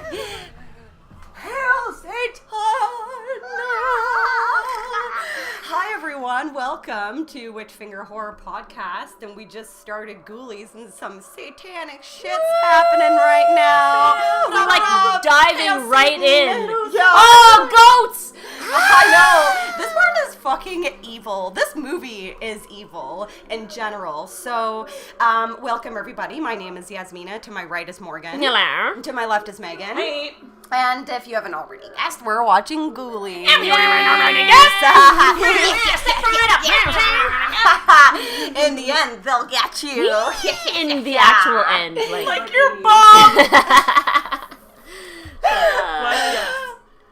Hail Satan! Hi everyone, welcome to Witch Finger Horror Podcast, and we just started Ghoulies, and some satanic shit's happening right now. We're like diving right in. Yeah. Oh, goats! I know! This part is fucking evil. This movie is evil in general. So, welcome everybody. My name is Yasmina. To my right is Morgan. Hello. To my left is Megan. Hey. And if you haven't already guessed, we're watching Ghoulies. In the end, they'll get you. In the actual end. Like your bomb!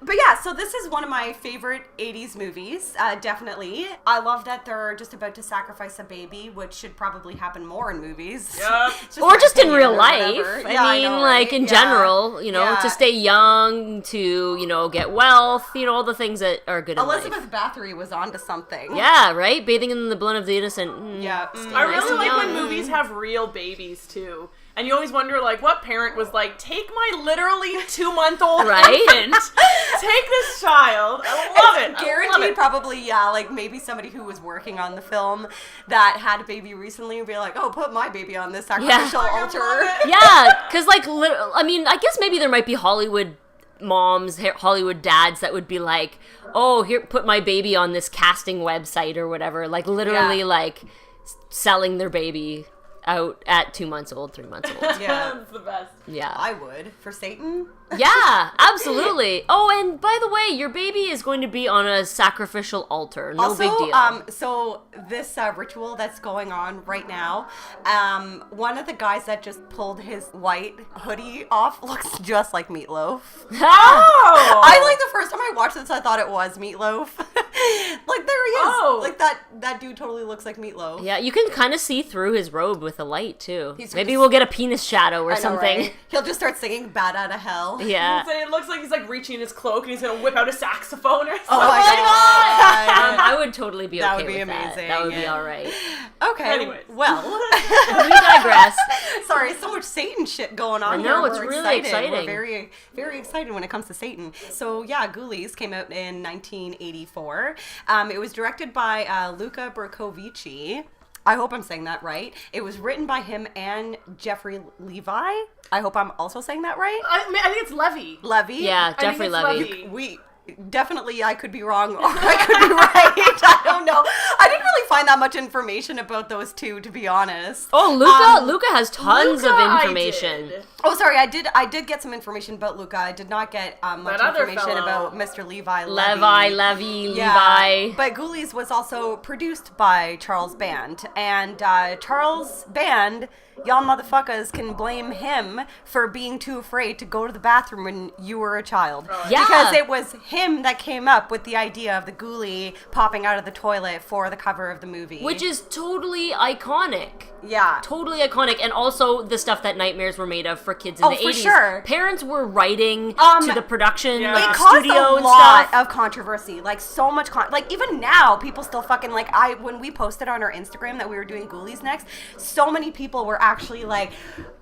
But yeah, so this is one of my favorite 80s movies, definitely. I love that they're just about to sacrifice a baby, which should probably happen more in movies. Yep. Or just in real life. I mean, right? in general, to stay young, to, get wealth, all the things that are good in life. Elizabeth Bathory was onto something. Yeah, right? Bathing in the blood of the innocent. Yeah. I really like when movies have real babies, too. And you always wonder, what parent was like, take my literally 2-month-old infant, take this child. I love it. Guaranteed, probably, maybe somebody who was working on the film that had a baby recently would be like, oh, put my baby on this sacrificial altar. Yeah, because, I guess maybe there might be Hollywood moms, Hollywood dads that would be like, oh, here, put my baby on this casting website or whatever. Selling their baby out at 2 months old, 3 months old. Yeah. That's the best. Yeah. I would. For Satan? Yeah, absolutely. Oh, and by the way, your baby is going to be on a sacrificial altar. No big deal. So this ritual that's going on right now, one of the guys that just pulled his white hoodie off looks just like Meatloaf. Oh! The first time I watched this, I thought it was Meatloaf. There he is. Oh. That dude totally looks like Meatloaf. Yeah, you can kind of see through his robe with the light, too. Maybe just- we'll get a penis shadow or I know, something. right? He'll just start singing Bat Out of Hell. Yeah. So it looks like he's reaching in his cloak and he's gonna whip out a saxophone or something. Oh my god! I would totally be That okay would be with amazing. that. That would be all right. Okay, Anyways. well. We digress. Sorry, so much Satan shit going on I know, here. it's We're really excited. We're exciting. very, very excited when it comes to Satan. So yeah, Ghoulies came out in 1984. It was directed by Luca Bercovici. I hope I'm saying that right. It was written by him and Jeffrey Levi. I hope I'm also saying that right. I think it's Levy. Levy? Yeah, I think Jeffrey it's Levy. Levy. Definitely, I could be wrong or I could be right. I don't know. I didn't really find that much information about those two, to be honest. Oh, Luca has tons of information. Oh, sorry, I did get some information about Luca. I did not get much information about Mr. Levi. Levi. But Ghoulies was also produced by Charles Band, and Charles Band, y'all motherfuckers can blame him for being too afraid to go to the bathroom when you were a child. Yeah. Because it was him that came up with the idea of the ghoulie popping out of the toilet for the cover of the movie. Which is totally iconic. Yeah. Totally iconic. And also the stuff that nightmares were made of for kids in the 80s. For sure. Parents were writing to the production yeah. It caused studio a and lot stuff. of controversy. So much even now, people still fucking when we posted on our Instagram that we were doing Ghoulies next, so many people were actually like,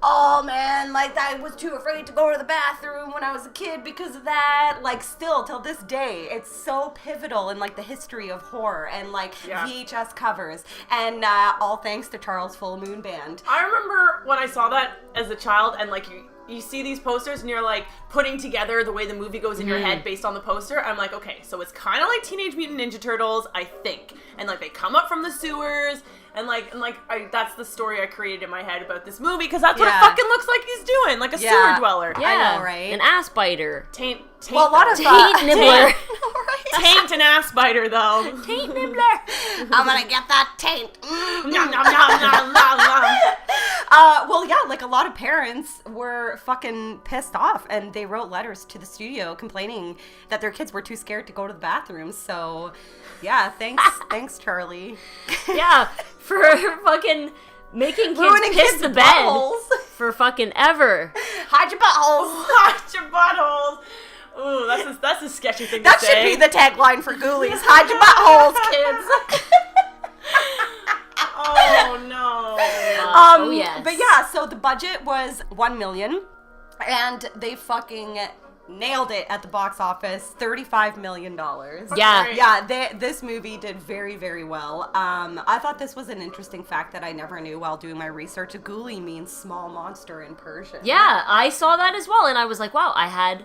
oh man, I was too afraid to go to the bathroom when I was a kid because of that. Still till this day, it's so pivotal in the history of horror and VHS covers, and all thanks to Charles Full Moon Band. I remember when I saw that as a child and you see these posters and you're putting together the way the movie goes in your head based on the poster. I'm like, okay, so it's kind of like Teenage Mutant Ninja Turtles, I think. And they come up from the sewers and that's the story I created in my head about this movie because that's what it fucking looks like he's doing, a sewer dweller. Yeah, I know, right? An ass biter. Taint. Well, a lot of Taint nibbler. Taint and ass biter though. Taint nibbler. I'm gonna get that taint. Nom, nom, nom, nom, nom, nom. Well, yeah, a lot of parents were fucking pissed off, and they wrote letters to the studio complaining that their kids were too scared to go to the bathroom. So, yeah, thanks, Charlie. Yeah, for fucking making kids Ruining piss kids' the bed buttholes. for fucking ever. Hide your buttholes. Hide your buttholes. Ooh, that's a sketchy thing That to say. should be the tagline for Ghoulies. Hide your buttholes, kids. Oh no. Oh yes. But yeah, so the budget was $1 million. And they fucking nailed it at the box office. $35 million. Yeah. Yeah, this movie did very, very well. I thought this was an interesting fact that I never knew while doing my research. A ghoulie means small monster in Persian. Yeah, I saw that as well, and I was like, wow, I had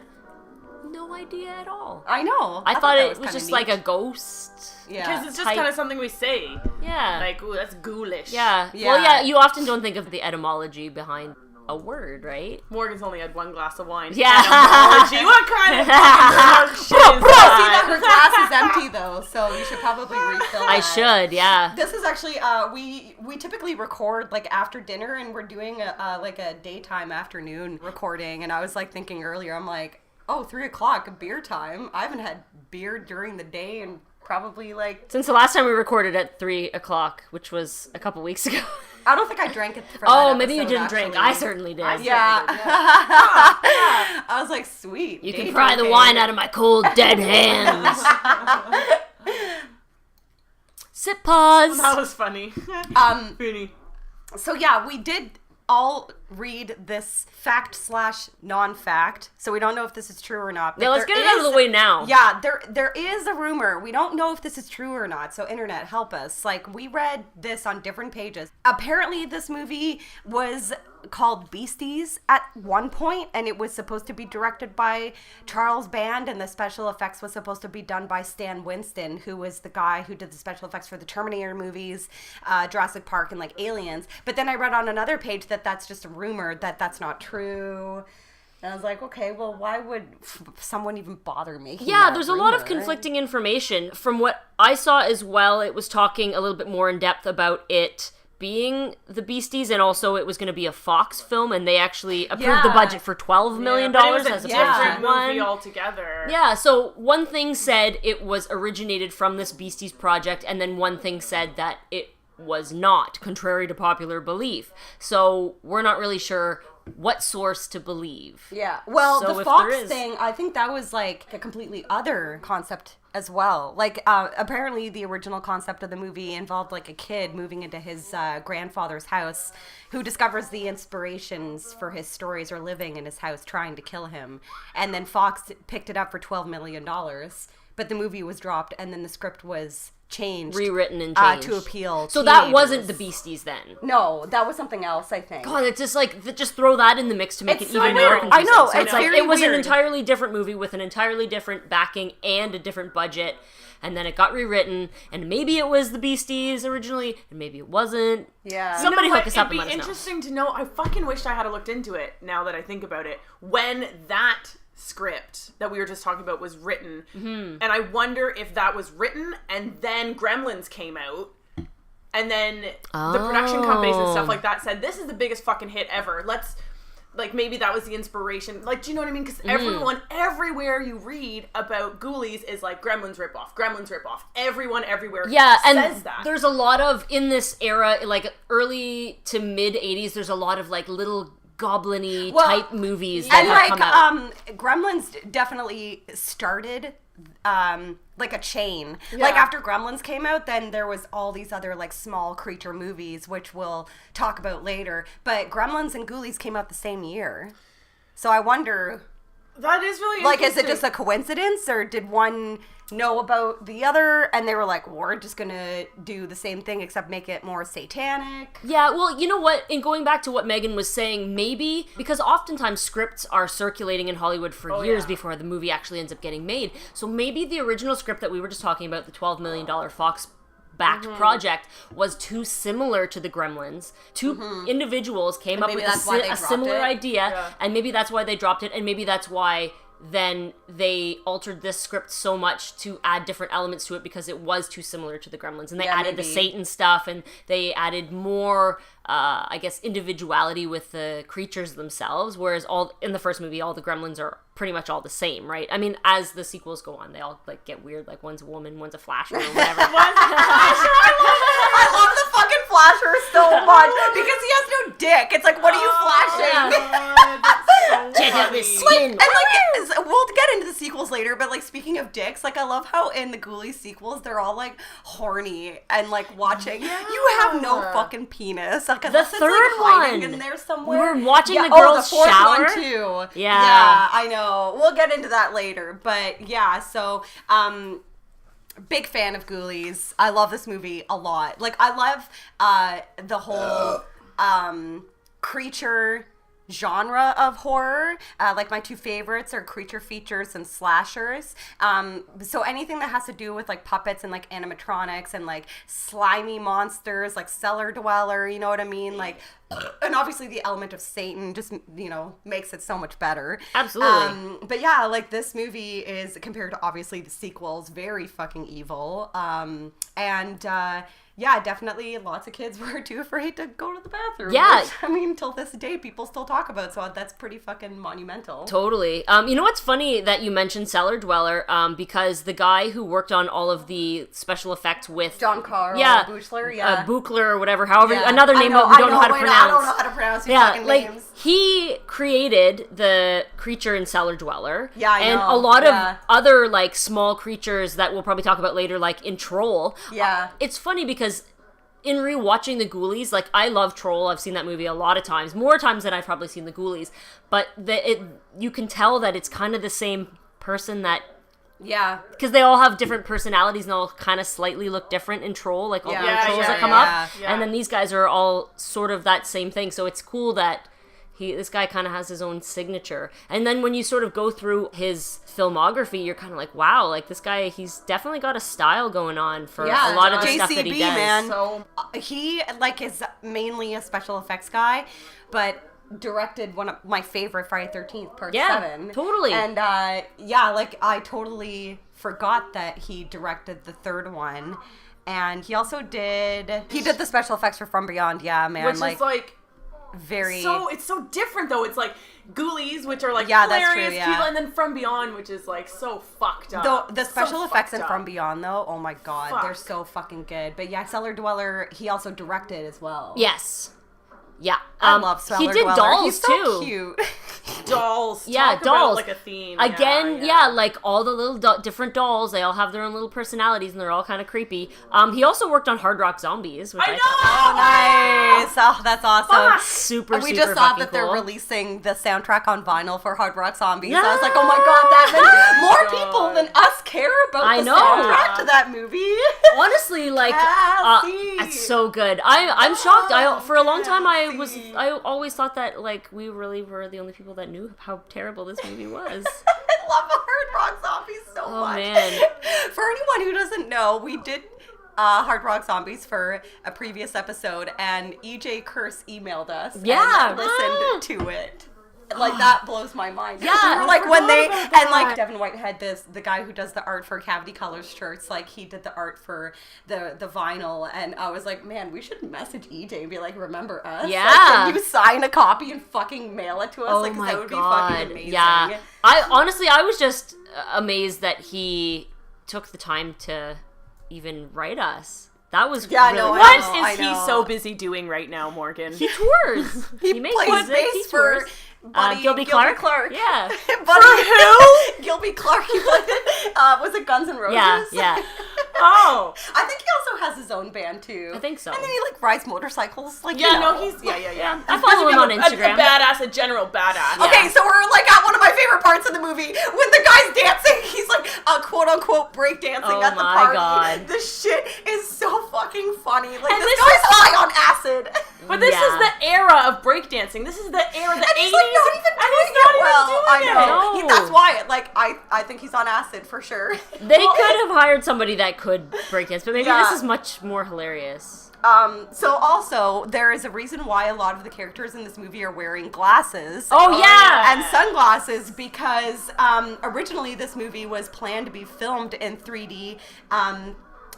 no idea at all. I know. I thought that it was kinda just neat. like a ghost. Yeah. Because it's just type. kind of something we say. Yeah. Like, ooh, that's ghoulish. Yeah. Yeah. Well, yeah, you often don't think of the etymology behind a word, right? Morgan's only had one glass of wine. Yeah. Etymology. What kind of fucking shit is See that that? her glass is empty though, so you should probably refill I that. should, yeah. This is actually we typically record like after dinner, and we're doing a daytime afternoon recording. And I was like thinking earlier, I'm like, oh, 3:00 beer time. I haven't had beer during the day and probably like Since the last time we recorded at 3:00, which was a couple weeks ago. I don't think I drank it for Oh, that maybe you episode, didn't drink. actually. I certainly did. Yeah. Yeah. I was like, sweet. You can date pry the okay. wine out of my cold, dead hands. Sit pause. That was funny. Funny. So yeah, we did all read this fact/non-fact, so we don't know if this is true or not. But Yeah, let's there get it out of is- the way now. Yeah, there is a rumor. We don't know if this is true or not, so internet, help us. Like, we read this on different pages. Apparently, this movie was called Beasties at one point, and it was supposed to be directed by Charles Band, and the special effects was supposed to be done by Stan Winston, who was the guy who did the special effects for the Terminator movies, Jurassic Park, and like Aliens. But then I read on another page that that's just a rumor, that that's not true. And I was like, okay, well, why would someone even bother making Yeah, that there's a lot of rumor? conflicting information. From what I saw as well, it was talking a little bit more in depth about it being the Beasties, and also it was going to be a Fox film, and they actually approved the Yeah. budget for $12 million But it was a as opposed different to movie one. altogether. Yeah, so one thing said it was originated from this Beasties project, and then one thing said that it was not, contrary to popular belief. So we're not really sure what source to believe. Yeah. Well, So the if Fox there is- thing, I think that was like a completely other concept as well. Like, apparently the original concept of the movie involved like a kid moving into his grandfather's house who discovers the inspirations for his stories are living in his house trying to kill him. And then Fox picked it up for $12 million. But the movie was dropped, and then the script was changed. Rewritten and changed. To appeal So that teenagers. wasn't the Beasties then. No, that was something else, I think. God, it's just like, just throw that in the mix to make It's it so even weird. more confusing. I know, So it's like, very it was an weird. entirely different movie with an entirely different backing and a different budget, and then it got rewritten, and maybe it was the Beasties originally, and maybe it wasn't. Yeah. Somebody You know hook what? us up and It'd let be us know. interesting to know. I fucking wished I had looked into it now that I think about it. When that script that we were just talking about was written, and I wonder if that was written and then Gremlins came out, and then the production companies and stuff like that said, this is the biggest fucking hit ever. Let's, like, maybe that was the inspiration. Like, do you know what I mean? Because everyone, everywhere you read about Ghoulies is like, Gremlins ripoff, Gremlins ripoff. Everyone everywhere And says that. there's a lot of, in this era, like early to mid 80s, there's a lot of like little goblin-y type movies that And have like come out. Gremlins definitely started like a chain. Like after Gremlins came out, then there was all these other like small creature movies, which we'll talk about later. But Gremlins and Ghoulies came out the same year. So I wonder, That is really like, is interesting. it just a coincidence, or did one know about the other and they were like, we're just gonna do the same thing except make it more satanic? Yeah, well, you know what? In going back to what Megan was saying, maybe because oftentimes scripts are circulating in Hollywood for years before the movie actually ends up getting made. So maybe the original script that we were just talking about, the $12 million Fox backed project, was too similar to the Gremlins. Two individuals came up maybe with that's why they a dropped similar it. idea, and maybe that's why they dropped it, and maybe that's why then they altered this script so much to add different elements to it because it was too similar to the Gremlins, and they added the Satan stuff, and they added more I guess individuality with the creatures themselves, whereas all in the first movie all the Gremlins are pretty much all the same, right? I mean, as the sequels go on, they all like get weird, like one's a woman, one's a flasher or whatever. I love the fucking flasher so much because he has no dick. It's like, what are you flashing? God, Check out his skin. And like, we'll get into the sequels later, but like, speaking of dicks, like, I love how in the Ghoulies sequels they're all like horny and like watching. Yeah. You have no fucking penis. Like, The unless it's, like, third hiding one. in there somewhere. We were watching the the girls fourth shower. one too. Yeah. I know. We'll get into that later, but yeah. So, big fan of Ghoulies. I love this movie a lot. Like, I love the whole creature genre of horror. Like, my two favorites are creature features and slashers. So anything that has to do with like puppets and like animatronics and like slimy monsters, like Cellar Dweller, you know what I mean? Like, and obviously the element of Satan just, you know, makes it so much better. Absolutely. But yeah, like, this movie is, compared to obviously the sequels, very fucking evil. Yeah, definitely lots of kids were too afraid to go to the bathroom. Yeah. Which, I mean, till this day, people still talk about, so that's pretty fucking monumental. Totally. You know what's funny that you mentioned Cellar Dweller, because the guy who worked on all of the special effects with John Carl Buechler, Buechler or whatever, however, Yeah. another name that we don't know how to pronounce. I don't know how to pronounce these fucking names. He created the creature in Cellar Dweller. Yeah, I and know. a lot Yeah. of other like small creatures that we'll probably talk about later, like in Troll. Yeah. It's funny because in rewatching the Ghoulies, like, I love Troll. I've seen that movie a lot of times, more times than I've probably seen the Ghoulies. But you can tell that it's kind of the same person that. Yeah. Because they all have different personalities and all kind of slightly look different in Troll, like all the other trolls that come up. Yeah. And then these guys are all sort of that same thing. So it's cool that this guy kind of has his own signature. And then when you sort of go through his filmography, you're kind of like, wow, like, this guy, he's definitely got a style going on for a lot of the stuff that he does. Man. So He, like, is mainly a special effects guy, but directed one of my favorite Friday 13th, Part 7. Totally. And, like, I totally forgot that he directed the third one. And he also did the special effects for From Beyond, man. which is like very... So it's so different though. It's like Ghoulies, which are like Yeah, that's hilarious true, yeah. people, and then From Beyond, which is like so fucked up. The special So effects in fucked From up. Beyond, though, oh my god, Fuck. they're so fucking good. But yeah, Cellar Dweller, he also directed as well. Yes. Yeah. I love Cellar He did Dweller. Dolls, He's so too. cute. Dolls. Yeah, Talk dolls. About, like, a theme. Again, like all the little different dolls, they all have their own little personalities and they're all kind of creepy. He also worked on Hard Rock Zombies, which I I know. Oh, nice. Oh, that's awesome. Fuck. super, We super just saw fucking that they're cool. releasing the soundtrack on vinyl for Hard Rock Zombies. Yeah. I was like, oh my god, that meant more God. people than us care about I the know. soundtrack to that movie. Honestly, like, Cassie. it's so good. I'm shocked. For a long time, I always thought that, like, we really were the only people that knew how terrible this movie was. I love Hard Rock Zombies so much. Man. For anyone who doesn't know, we did Hard Rock Zombies for a previous episode, and EJ Curse emailed us Yeah. and listened to it. Like, that blows my mind. Yeah. We were like, when they, about that. and like, Devin Whitehead, the guy who does the art for Cavity Colors shirts, like, he did the art for the vinyl, and I was like, man, we should message EJ and be like, remember us? Yeah. Like, can you sign a copy and fucking mail it to us? Oh Like, 'cause my that would be god. fucking amazing. Yeah. I was just amazed that he took the time to even write us. That was Yeah, I really know, I What know. is he so busy doing right now, Morgan? He tours. He makes plays music, he bass for tours. Buddy Gilby Clark? Yeah. Buddy, who? Gilby Clark. He played, was it Guns N' Roses? Yeah. Oh. I think he also has his own band too. I think so. And then he like rides motorcycles. Like, Yeah, you know. no, he's yeah. I follow him on Instagram. A badass, a general badass. Yeah. Okay, so we're like at one of my favorite parts of the movie when the guy's dancing. He's like quote unquote break dancing Oh at the my party. God. This shit is so fucking funny. Like, And this this guy's is- high on acid. But this Yeah. is the era of breakdancing. This is the era of the And 80s. he's like not even and doing he's not it well. even I doing know. it. No. That's why, like, I think he's on acid for sure. They could have hired somebody that could breakdance, but maybe Yeah. this is much more hilarious. So also, there is a reason why a lot of the characters in this movie are wearing glasses. Oh, yeah! And sunglasses, because originally this movie was planned to be filmed in 3D.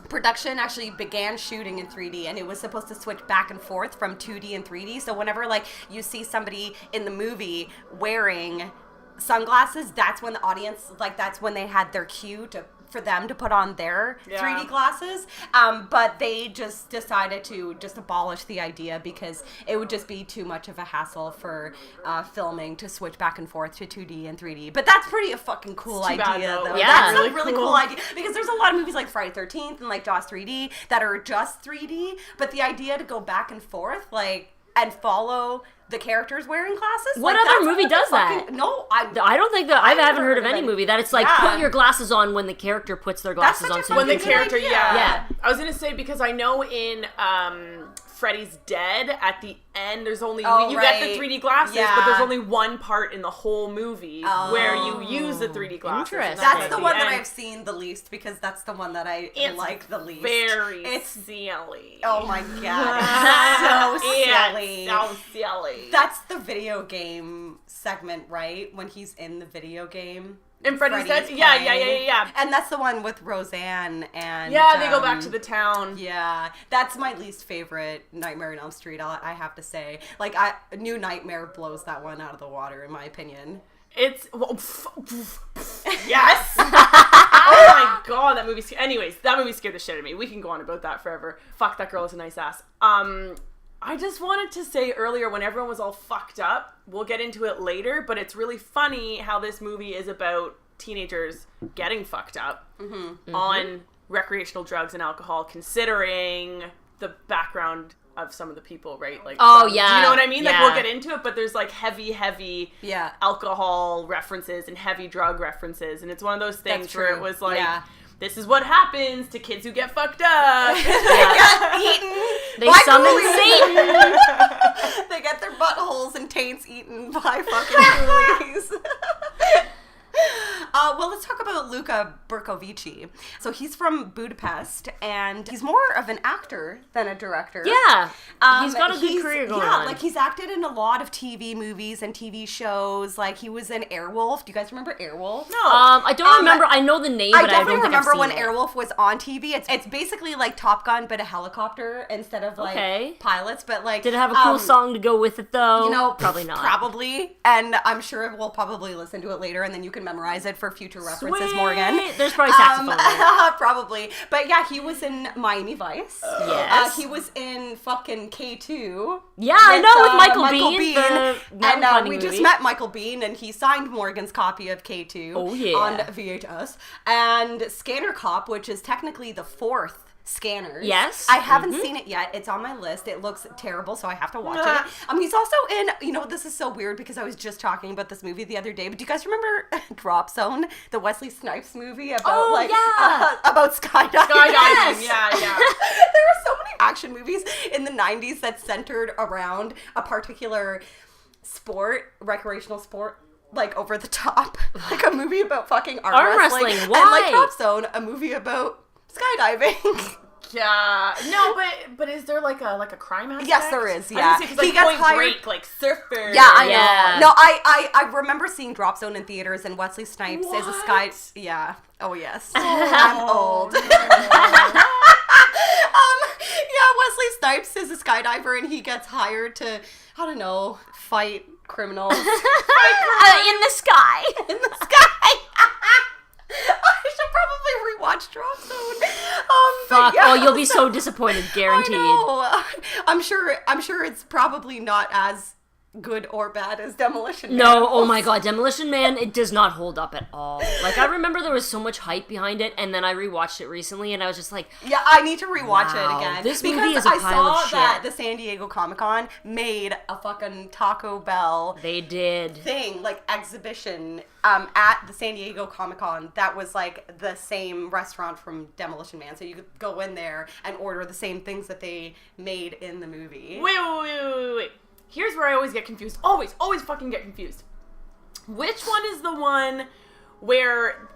Production actually began shooting in 3D, and it was supposed to switch back and forth from 2D and 3D. So whenever, like, you see somebody in the movie wearing sunglasses, that's when the audience, like, that's when they had their cue to for them to put on their Yeah. 3D glasses, but they just decided to just abolish the idea because it would just be too much of a hassle for filming to switch back and forth to 2D and 3D. But that's pretty a fucking cool too bad, idea, though. though. Yeah. That's Really a really cool. cool idea because there's a lot of movies like Friday the 13th and like Jaws 3D that are just 3D, but the idea to go back and forth, like, and follow the characters wearing glasses. What like, other that's movie does that? No, I don't think that I haven't heard of any any. movie that it's like Yeah. put your glasses on when the character puts their glasses such a on. So fucking When you the can- good character, idea. Yeah. I was gonna say because I know in Freddy's Dead at the end there's only Oh, you get right. the 3D glasses, Yeah. but there's only one part in the whole movie where you use the 3D glasses. and Interesting. That's at the one that end. I've seen the least because that's the one that I It's like the least. Very It's silly. oh my god, it's so silly. It's so silly. That's the video game segment, right? When he's in the video game. in Freddy's Dead. Freddy's Yeah. playing. Yeah. And that's the one with Roseanne and Yeah, they go back to the town. Yeah, that's my least favorite Nightmare on Elm Street. I have to say, like, New Nightmare blows that one out of the water, in my opinion. It's yes. Oh my god, that movie. Anyways, that movie scared the shit out of me. We can go on about that forever. Fuck, that girl is a nice ass. I just wanted to say earlier when everyone was all fucked up. We'll get into it later, but it's really funny how this movie is about teenagers getting fucked up on recreational drugs and alcohol, considering the background of some of the people, right? Like, Oh, do yeah. you know what I mean? Like, Yeah. we'll get into it, but there's like heavy Yeah. alcohol references and heavy drug references, and it's one of those things That's where true. it was like, Yeah. this is what happens to kids who get fucked up. Eaten. They by summon ghoulies. Satan. They get their buttholes and taints eaten by fucking ghoulies. Well, let's talk about Luca Bercovici. So he's from Budapest, and he's more of an actor than a director. Yeah. He's got a good career going on. Like he's acted in a lot of TV movies and TV shows. Like he was in Airwolf. Do you guys remember Airwolf? No. I don't remember. I know the name, I but I don't definitely think I've remember seen when it. Airwolf was on TV. It's basically like Top Gun, but a helicopter instead of like Okay. pilots. But like, Did it have a cool song to go with it, though? You know, probably not. Probably, and I'm sure we'll probably listen to it later, and then you can memorize it for future references, Sweet. Morgan. There's probably saxophone in it. Probably, but yeah, he was in Miami Vice. Yes. He was in fucking K2. Yeah, I know, with Michael Biehn, the and mountain climbing we just movie. met Michael Biehn, and he signed Morgan's copy of K2 Oh, yeah. on VHS, and Scanner Cop, which is technically the fourth Scanners. Yes. I haven't seen it yet. It's on my list. It looks terrible, so I have to watch it. He's also in, this is so weird because I was just talking about this movie the other day, but do you guys remember Drop Zone, the Wesley Snipes movie about about skydiving? Skydiving, yeah. There were so many action movies in the 90s that centered around a particular sport, recreational sport. Like over the top, like a movie about fucking arm wrestling. Why? And like Drop Zone, a movie about skydiving. Yeah. No, but is there like a crime aspect? Yes, there is. I Yeah, was gonna say, 'cause, like Point Break, like surfer. Yeah, I Yeah. know. No, I remember seeing Drop Zone in theaters, and Wesley Snipes is a sky. Yeah. Oh yes. I'm old. Yeah, Wesley Snipes is a skydiver, and he gets hired to, I don't know, fight criminals in the sky. in the sky. I should probably rewatch Drop Zone. But Fuck. yeah. Oh, you'll be so disappointed, guaranteed. I know. I'm sure it's probably not as good or bad as Demolition Man. No, oh my god, Demolition Man, it does not hold up at all. Like, I remember there was so much hype behind it, and then I rewatched it recently, and I was just like, Yeah, I need to rewatch Wow, it again. this because movie is a I pile of saw shit. that the San Diego Comic-Con made a fucking Taco Bell they did. thing, like exhibition, at the San Diego Comic-Con that was like the same restaurant from Demolition Man. So you could go in there and order the same things that they made in the movie. Wait. Here's where I always get confused. Always fucking get confused. Which one is the one where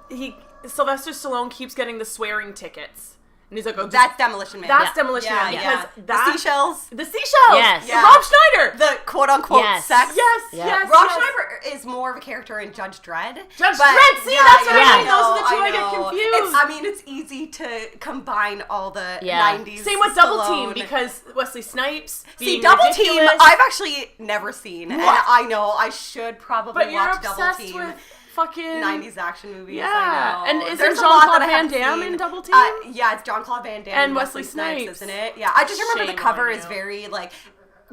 Sylvester Stallone keeps getting the swearing tickets? And he's like, oh, That's Demolition Man. That's Demolition Man, Yeah. because The seashells. The seashells! Yes. Yeah. Rob Schneider! The quote-unquote Yes. sex. Yes. Rob Schneider is more of a character in Judge Dredd. Judge Dredd, see, that's what I mean. Those are the two I get know. confused. It's easy to combine all the Yeah. 90s. Same with Double Stallone. Team, because Wesley Snipes See, being Double ridiculous. Team, I've actually never seen. And What? I know I should probably But you're watch Double obsessed Team. with fucking 90s action movies. Yeah, I know. and isn't There's a lot Jean-Claude that I Van haven't Damme seen. in Double Team? Yeah, it's Jean-Claude Van Damme And Wesley Snipes. isn't it? Yeah, I just remember Shame the cover on is you. very like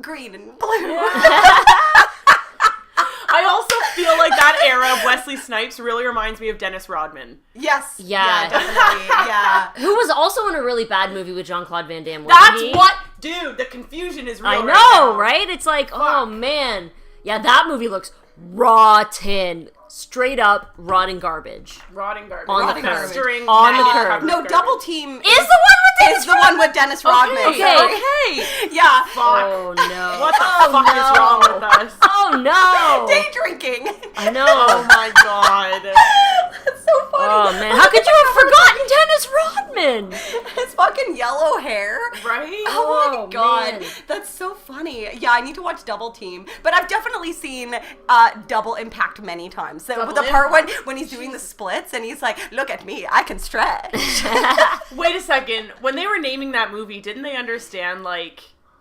green and blue. I also feel like that era of Wesley Snipes really reminds me of Dennis Rodman. Yes. Yeah. Definitely. Yeah. Who was also in a really bad movie with Jean-Claude Van Damme, wasn't That's he? what, dude. The confusion is real. I right know, now. right? It's like, oh man. Yeah, that movie looks rotten. Straight up rotting garbage. Rotting garbage. On the Rotting curb. garbage. Festering, On the maggot curb. covered No, garbage. Double Team Is the one with Dennis is the one with Dennis Rodman. Okay, Sorry. okay. Yeah. Fuck. Oh no. What the fuck is wrong with us? Oh no. Day drinking. I know. Oh my god. That's so funny. Oh man, how could you have forgotten Dennis Rodman? His fucking yellow hair. Right? Oh Oh, my god, man. that's so funny. Yeah, I need to watch Double Team, but I've definitely seen Double Impact many times. So Double the part Impact. when he's doing the splits and he's like, "Look at me, I can stretch." Wait a second. When they were naming that movie, didn't they understand, like,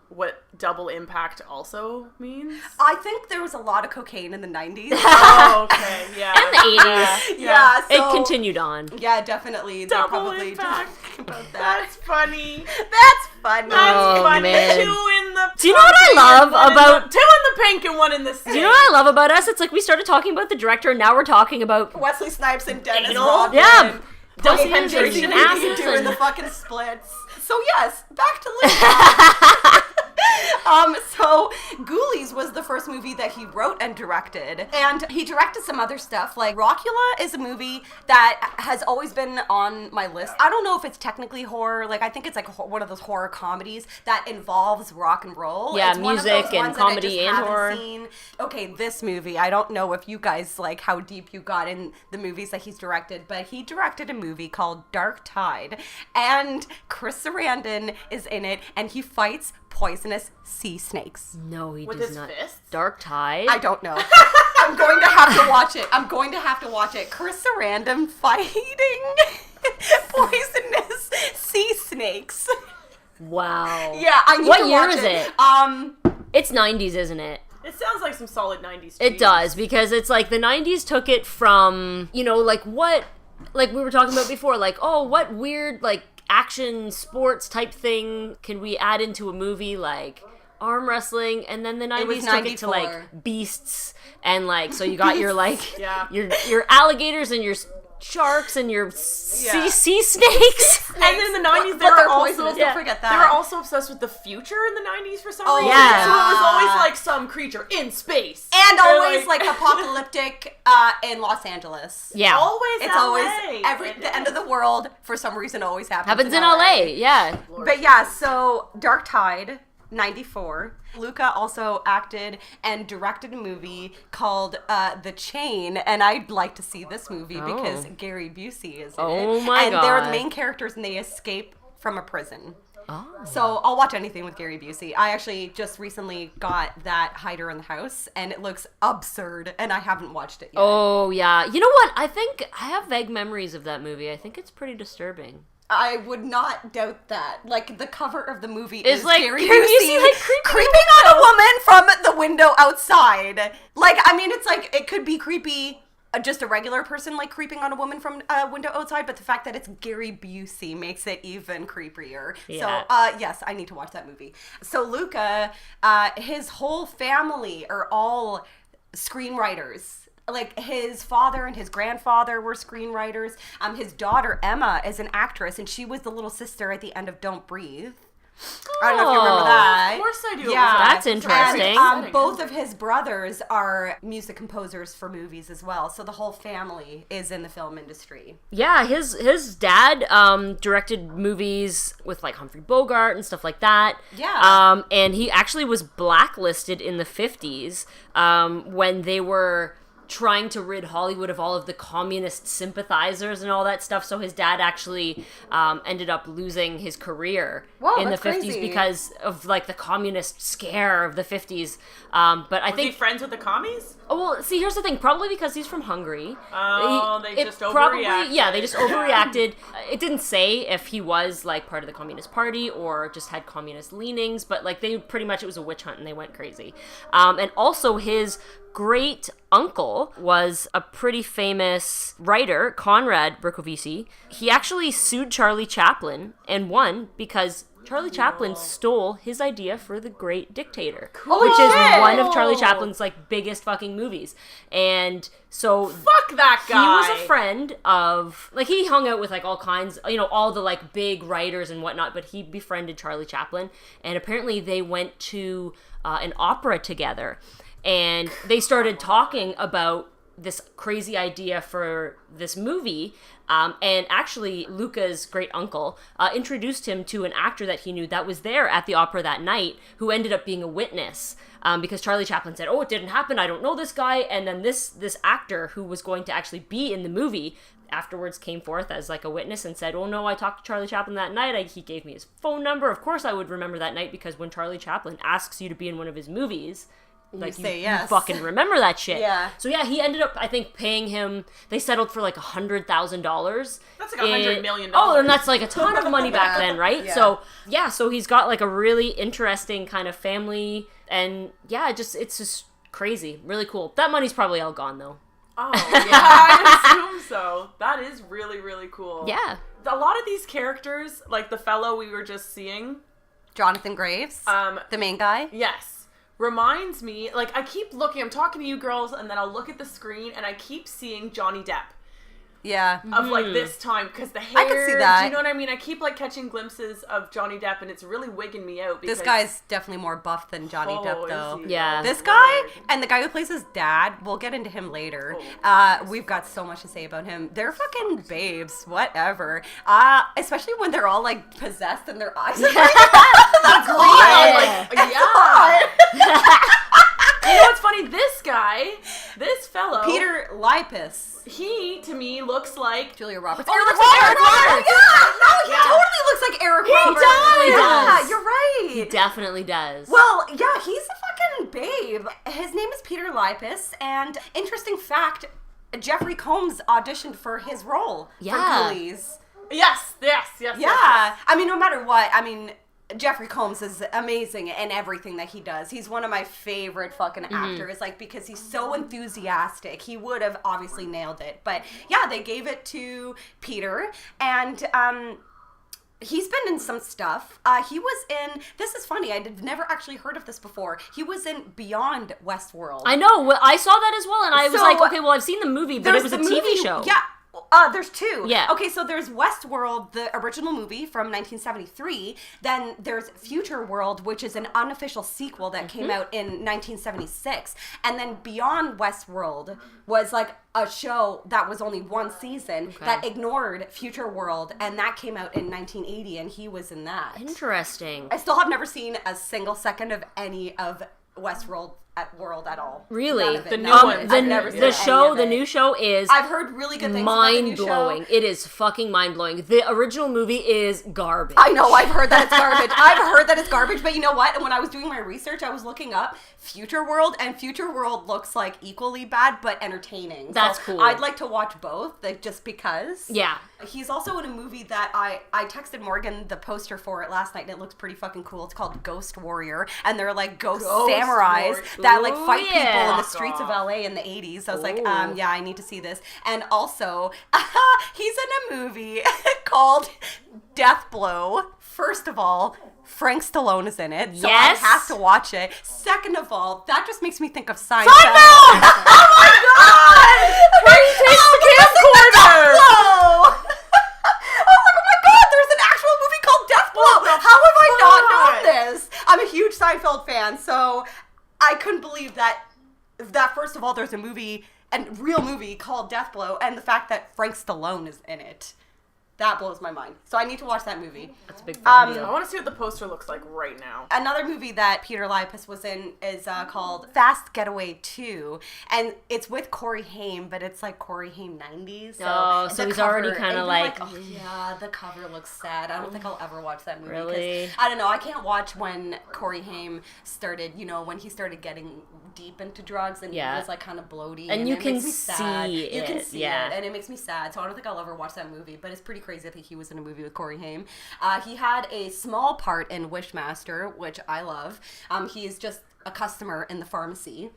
what double impact also means? I think there was a lot of cocaine in the 90s. Oh, okay, yeah. And the 80s. Yeah, so, It continued on. Yeah, definitely. They Double probably impact. talked about that. That's funny. That's funny. That's Oh, funny. man. 2 in the Do you know what I pink love and one in about- the, 2 in the pink and 1 in the Do you know what I love about us? It's like we started talking about the director and now we're talking about... Wesley Snipes and Dennis Anal? Rodman. Yeah. Double Pussies penetration. and Doing asses the and... fucking splits. So yes, back to Luca. So Ghoulies was the first movie that he wrote and directed, and he directed some other stuff. Like Rockula is a movie that has always been on my list. I don't know if it's technically horror. Like I think it's like one of those horror comedies that involves rock and roll. Yeah, It's one of music those and ones that I comedy just and haven't horror. seen. Okay, this movie. I don't know if you guys like how deep you got in the movies that he's directed, but he directed a movie called Dark Tide, and Chris Sarandon is in it, and he fights poisonous sea snakes. No, he With does his not. fists? Dark Tide? I don't know. I'm going to have to watch it. I'm going to have to watch it. Chris Sarandon fighting poisonous sea snakes. Wow. Yeah, I need What to year watch is it. it? It's 90s, isn't it? It sounds like some solid 90s It cheese. does, because it's like the 90s took it from, you know, like what, like we were talking about before, like, oh, what weird, like, action sports type thing can we add into a movie, like arm wrestling, and then the 90s was took it to 94. like beasts, and like, so you got your like, Yeah. your alligators and your sharks and your Yeah. sea snakes. And then in the 90s, they But were they're also poisonous, yeah. don't forget that. They were also obsessed with the future in the 90s for some Oh, reason. yeah. So it was always like some creature in space. And Or, always like apocalyptic in Los Angeles. Yeah. always It's LA. always the end of the world for some reason always Happens in LA, yeah. But yeah, so Dark Tide, 94. Luca also acted and directed a movie called The Chain, and I'd like to see this movie because Gary Busey is in it. Oh my and they're the God. main characters and they escape from a prison. Oh. So I'll watch anything with Gary Busey. I actually just recently got that Hider in the House, and it looks absurd, and I haven't watched it yet. Oh, yeah. You know what? I think I have vague memories of that movie. I think it's pretty disturbing. I would not doubt that. Like, the cover of the movie It's is like Gary Gary Busey Busey, like, creeping on a woman from the window outside. Like, I mean, it's like, it could be creepy, just a regular person, like, creeping on a woman from a window outside, but the fact that it's Gary Busey makes it even creepier. Yeah. So, yes, I need to watch that movie. So, Luca, his whole family are all screenwriters. Like, his father and his grandfather were screenwriters. His daughter, Emma, is an actress, and she was the little sister at the end of Don't Breathe. I don't know if you remember that. Of course I do. Yeah. That's interesting. And both of his brothers are music composers for movies as well, so the whole family is in the film industry. Yeah, his dad directed movies with like Humphrey Bogart and stuff like that. Yeah. And he actually was blacklisted in the 50s when they were trying to rid Hollywood of all of the communist sympathizers and all that stuff. So his dad actually ended up losing his career in the 50s crazy. because of like the communist scare of the 50s. But I Was he think friends with the commies? Well, see, here's the thing. Probably because he's from Hungary. Oh, they just overreacted. Yeah, they just overreacted. It didn't say if he was, like, part of the Communist Party or just had communist leanings, but, like, they pretty much, it was a witch hunt and they went crazy. And also his great uncle was a pretty famous writer, Konrad Berkovici. He actually sued Charlie Chaplin and won because Charlie Chaplin stole his idea for The Great Dictator, which is one of Charlie Chaplin's, like, biggest fucking movies. And so fuck that guy. He was a friend of, like, he hung out with, like, all kinds, you know, all the, like, big writers and whatnot, but he befriended Charlie Chaplin, and apparently they went to an opera together, and they started talking about this crazy idea for this movie, and actually Luca's great uncle introduced him to an actor that he knew that was there at the opera that night, who ended up being a witness, because Charlie Chaplin said, oh, it didn't happen, I don't know this guy, and then this actor who was going to actually be in the movie afterwards came forth as, like, a witness and said, oh no, I talked to Charlie Chaplin that night, he gave me his phone number. Of course I would remember that night, because when Charlie Chaplin asks you to be in one of his movies, like, you say yes. You fucking remember that shit. Yeah. So yeah, he ended up, I think, paying him, they settled for like $100,000. That's like $100 million. Oh, and that's like a ton of money back then, right? Yeah. So he's got like a really interesting kind of family, and yeah, it's just crazy. Really cool. That money's probably all gone though. Oh, yeah, I assume so. That is really, really cool. Yeah. A lot of these characters, like the fellow we were just seeing, Jonathan Graves, the main guy. Yes. Reminds me, like, I keep looking, I'm talking to you girls, and then I'll look at the screen, and I keep seeing Johnny Depp. Yeah. Of, like, this time, because the hair, I can see that. do you know what I mean? I keep, like, catching glimpses of Johnny Depp, and it's really wigging me out. Because, this guy's definitely more buff than Johnny Depp, though. Yeah. This guy, and the guy who plays his dad, we'll get into him later. We've got so much to say about him. They're fucking babes, whatever. Especially when they're all, like, possessed and their eyes are like That's hot. Like, yeah. You know what's funny? This fellow, Peter Lipis. He, to me, looks like Julia Roberts. Oh, he looks like Eric Roberts. Yeah, no, he totally looks like Eric Roberts. He does. Yeah, you're right. He definitely does. Well, yeah, he's a fucking babe. His name is Peter Lipis, and interesting fact, Jeffrey Combs auditioned for his role for Ghoulies. Yes. Yeah. I mean, no matter what, Jeffrey Combs is amazing in everything that he does. He's one of my favorite fucking actors, like, because he's so enthusiastic. He would have obviously nailed it. But yeah, they gave it to Peter, and he's been in some stuff. He was in, this is funny, I'd never actually heard of this before. He was in Beyond Westworld. I know, I saw that as well, and I was like, okay, well, I've seen the movie, but it was a TV show. Yeah. There's two. Yeah. Okay, so there's Westworld, the original movie from 1973. Then there's Future World, which is an unofficial sequel that came out in 1976. And then Beyond Westworld was like a show that was only one season that ignored Future World, and that came out in 1980, and he was in that. Interesting. I still have never seen a single second of any of Westworld at all. Really? The new one. The new show is I've heard really good things about the new show. Mind-blowing. It is fucking mind-blowing. The original movie is garbage. I know, I've heard that it's garbage. But you know what? When I was doing my research, I was looking up Future World, and Future World looks like equally bad but entertaining. That's cool. I'd like to watch both, like, just because. Yeah. He's also in a movie that I texted Morgan the poster for it last night, and it looks pretty fucking cool. It's called Ghost Warrior, and they're like ghost samurais that like fight people in the streets of LA in the 80s. I was like, yeah, I need to see this. And also, he's in a movie called Death Blow. First of all, Frank Stallone is in it, so I have to watch it. Second of all, that just makes me think of Seinfeld. Oh my god! Where he takes the camcorder! I was like, oh my god, there's an actual movie called Death Blow! How have I not known this? I'm a huge Seinfeld fan, so I couldn't believe that first of all, there's a movie, a real movie called Death Blow, and the fact that Frank Stallone is in it. That blows my mind. So I need to watch that movie. That's a big deal. I want to see what the poster looks like right now. Another movie that Peter Lipis was in is called Fast Getaway 2. And it's with Corey Haim, but it's like Corey Haim 90s. So he's already kind of like... oh, yeah, the cover looks sad. I don't think I'll ever watch that movie. Really? I don't know. I can't watch when Corey Haim started, when he started getting deep into drugs and he was like kind of bloaty. And you can see it. You can see it, and it makes me sad. So I don't think I'll ever watch that movie, but it's pretty crazy. I think he was in a movie with Corey Haim. He had a small part in Wishmaster, which I love. He's just a customer in the pharmacy.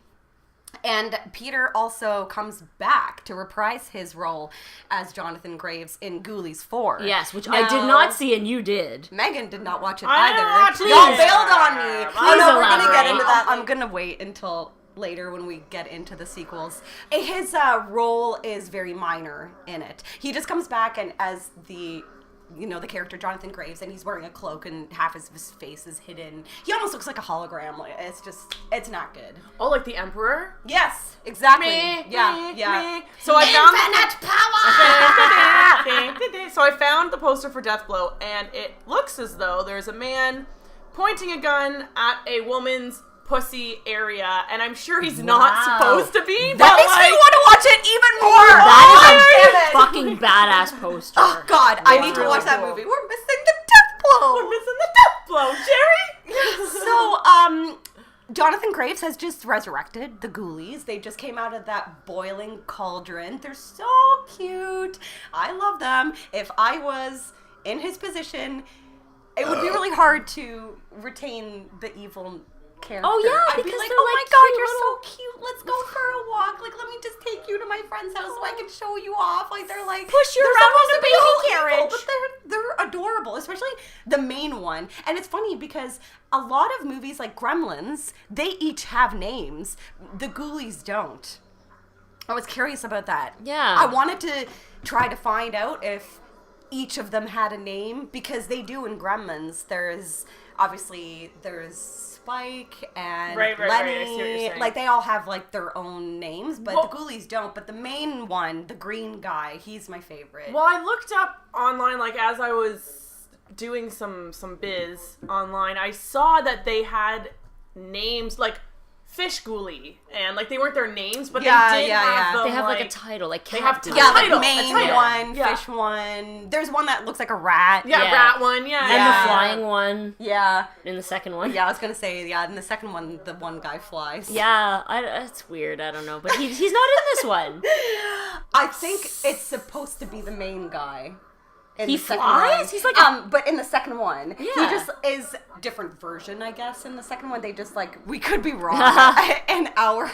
And Peter also comes back to reprise his role as Jonathan Graves in Ghoulies 4. Yes, which I did not see and you did. Megan did not watch it I either. didn't watch it Y'all either. bailed on me. Please We're going to get elaborate. into that. I'm going to wait until later when we get into the sequels. His role is very minor in it. He just comes back and as the character Jonathan Graves, and he's wearing a cloak and half his face is hidden. He almost looks like a hologram. Like, it's not good. Oh, like the Emperor? Yes, exactly. Yeah. So I found So I found the poster for Deathblow, and it looks as though there's a man pointing a gun at a woman's pussy area, and I'm sure he's not supposed to be. That makes me want to watch it even more. That is a fucking badass poster. Oh God, I need to watch that movie. We're missing the Deathblow. We're missing the Deathblow, Jerry. So, Jonathan Graves has just resurrected the Ghoulies. They just came out of that boiling cauldron. They're so cute. I love them. If I was in his position, it would be really hard to retain the evil character. Oh, yeah, I'd be because like, they're oh my like God, cute you're little- so cute. Let's go for a walk. Like, let me just take you to my friend's house so I can show you off. Like, they're like, Push you they're around supposed in to a be baby all evil, carriage. but they're adorable, especially the main one. And it's funny because a lot of movies like Gremlins, they each have names. The Ghoulies don't. I was curious about that. Yeah. I wanted to try to find out if each of them had a name because they do in Gremlins. There's Spike and Right, Lenny. I see what you're saying. Like they all have like their own names, but the Ghoulies don't. But the main one, the green guy, he's my favorite. Well, I looked up online, like as I was doing some biz online, I saw that they had names like Fish Ghoulie, and like they weren't their names, but they did have them. They have like a like title, like they have Captain. yeah, title, the main a title. one, Yeah. fish one. There's one that looks like a rat. Yeah, Yeah. rat one, yeah. And Yeah. the flying one Yeah. in the second one. Yeah, I was gonna say, in the second one, the one guy flies. Yeah, it's weird. I don't know, but he's not in this one. I think it's supposed to be the main guy. In He the second flies? one. He's like but in the second one, he Yeah. just is different version, I guess. In the second one, they just like we could be wrong, and our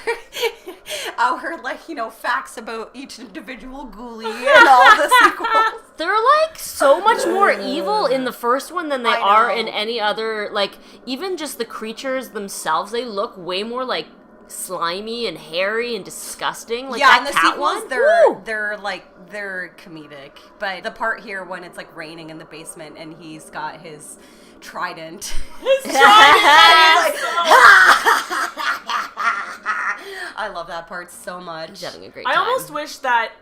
like facts about each individual ghoulie and all the sequels. They're like so much more evil in the first one than they I are know. in any other. Like even just the creatures themselves, they look way more like slimy and hairy and disgusting. Like Yeah, that and the cat sequels, one. they're Woo! they're comedic. But the part here when it's like raining in the basement and he's got his trident. I love that part so much. He's having a great I time. almost wish that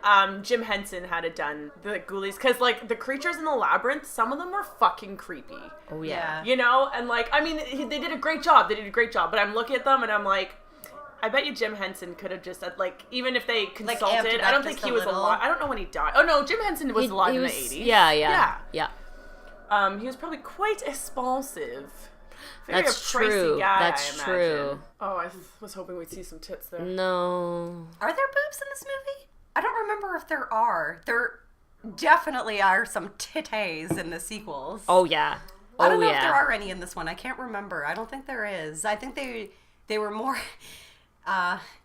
Jim Henson had it done the Ghoulies, because like the creatures in the labyrinth, some of them were fucking creepy. Oh yeah. You know, and like I mean, they did a great job. But I'm looking at them and I'm like, I bet you Jim Henson could have just like, even if they amped consulted, it I don't up think just he a was little. alive. I don't know when he died. Oh no, Jim Henson was alive in the 80s. Yeah. He was probably quite expansive. Very That's a pricey true. guy, That's I imagine. true. Oh, I was hoping we'd see some tits there. No. Are there boobs in this movie? I don't remember if there are. There definitely are some titties in the sequels. Oh yeah. I don't Oh, know yeah. if there are any in this one. I can't remember. I don't think there is. I think they were more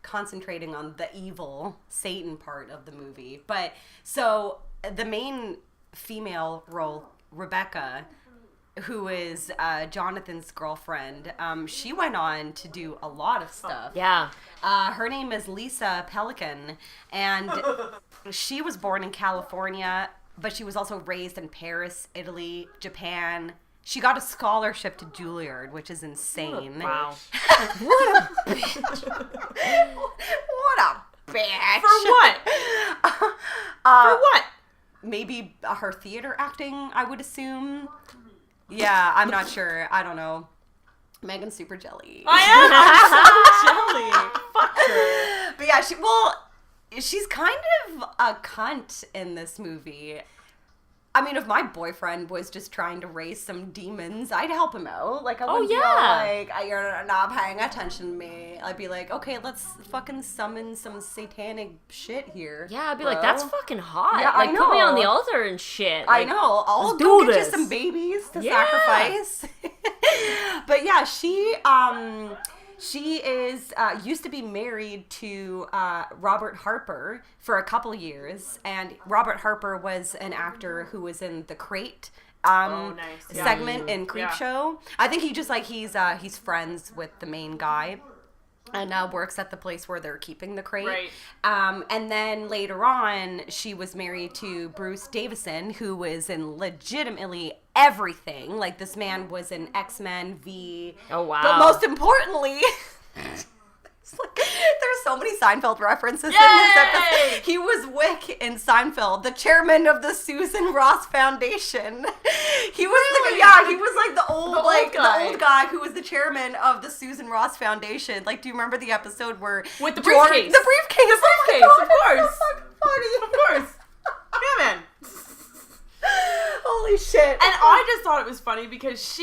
concentrating on the evil Satan part of the movie. But so the main female role, Rebecca, who is Jonathan's girlfriend, she went on to do a lot of stuff. Yeah. Her name is Lisa Pelican, and she was born in California, but she was also raised in Paris, Italy, Japan. She got a scholarship to Juilliard, which is insane. Wow. What a bitch. What a bitch. For what? For what? Maybe her theater acting, I would assume. Yeah, I'm not sure. I don't know. Megan's super jelly. I am. I'm so jelly. Fuck her. But yeah, she's kind of a cunt in this movie. I mean, if my boyfriend was just trying to raise some demons, I'd help him out. Like, I wouldn't be all like, you're not paying attention to me. I'd be like, okay, let's fucking summon some satanic shit here. Yeah, I'd be like, that's fucking hot. Yeah, like, I know. put me on the altar and shit. I Like, know. I'll let's go do get this. you some babies to sacrifice. But yeah, she is used to be married to Robert Harper for a couple years, and Robert Harper was an actor who was in the Crate segment in Creepshow. I think he just like he's friends with the main guy. And works at the place where they're keeping the crate. Right. And then later on, she was married to Bruce Davison, who was in legitimately everything. Like, this man was in X-Men V. Oh, wow. But most importantly... there's so many Seinfeld references in this episode. He was Wick in Seinfeld, the chairman of the Susan Ross Foundation. He was he was like the old guy who was the chairman of the Susan Ross Foundation. Like, do you remember the episode where with the briefcase? The briefcase, of course. It's so funny. Of course. Yeah, man. Holy shit. And I just thought it was funny because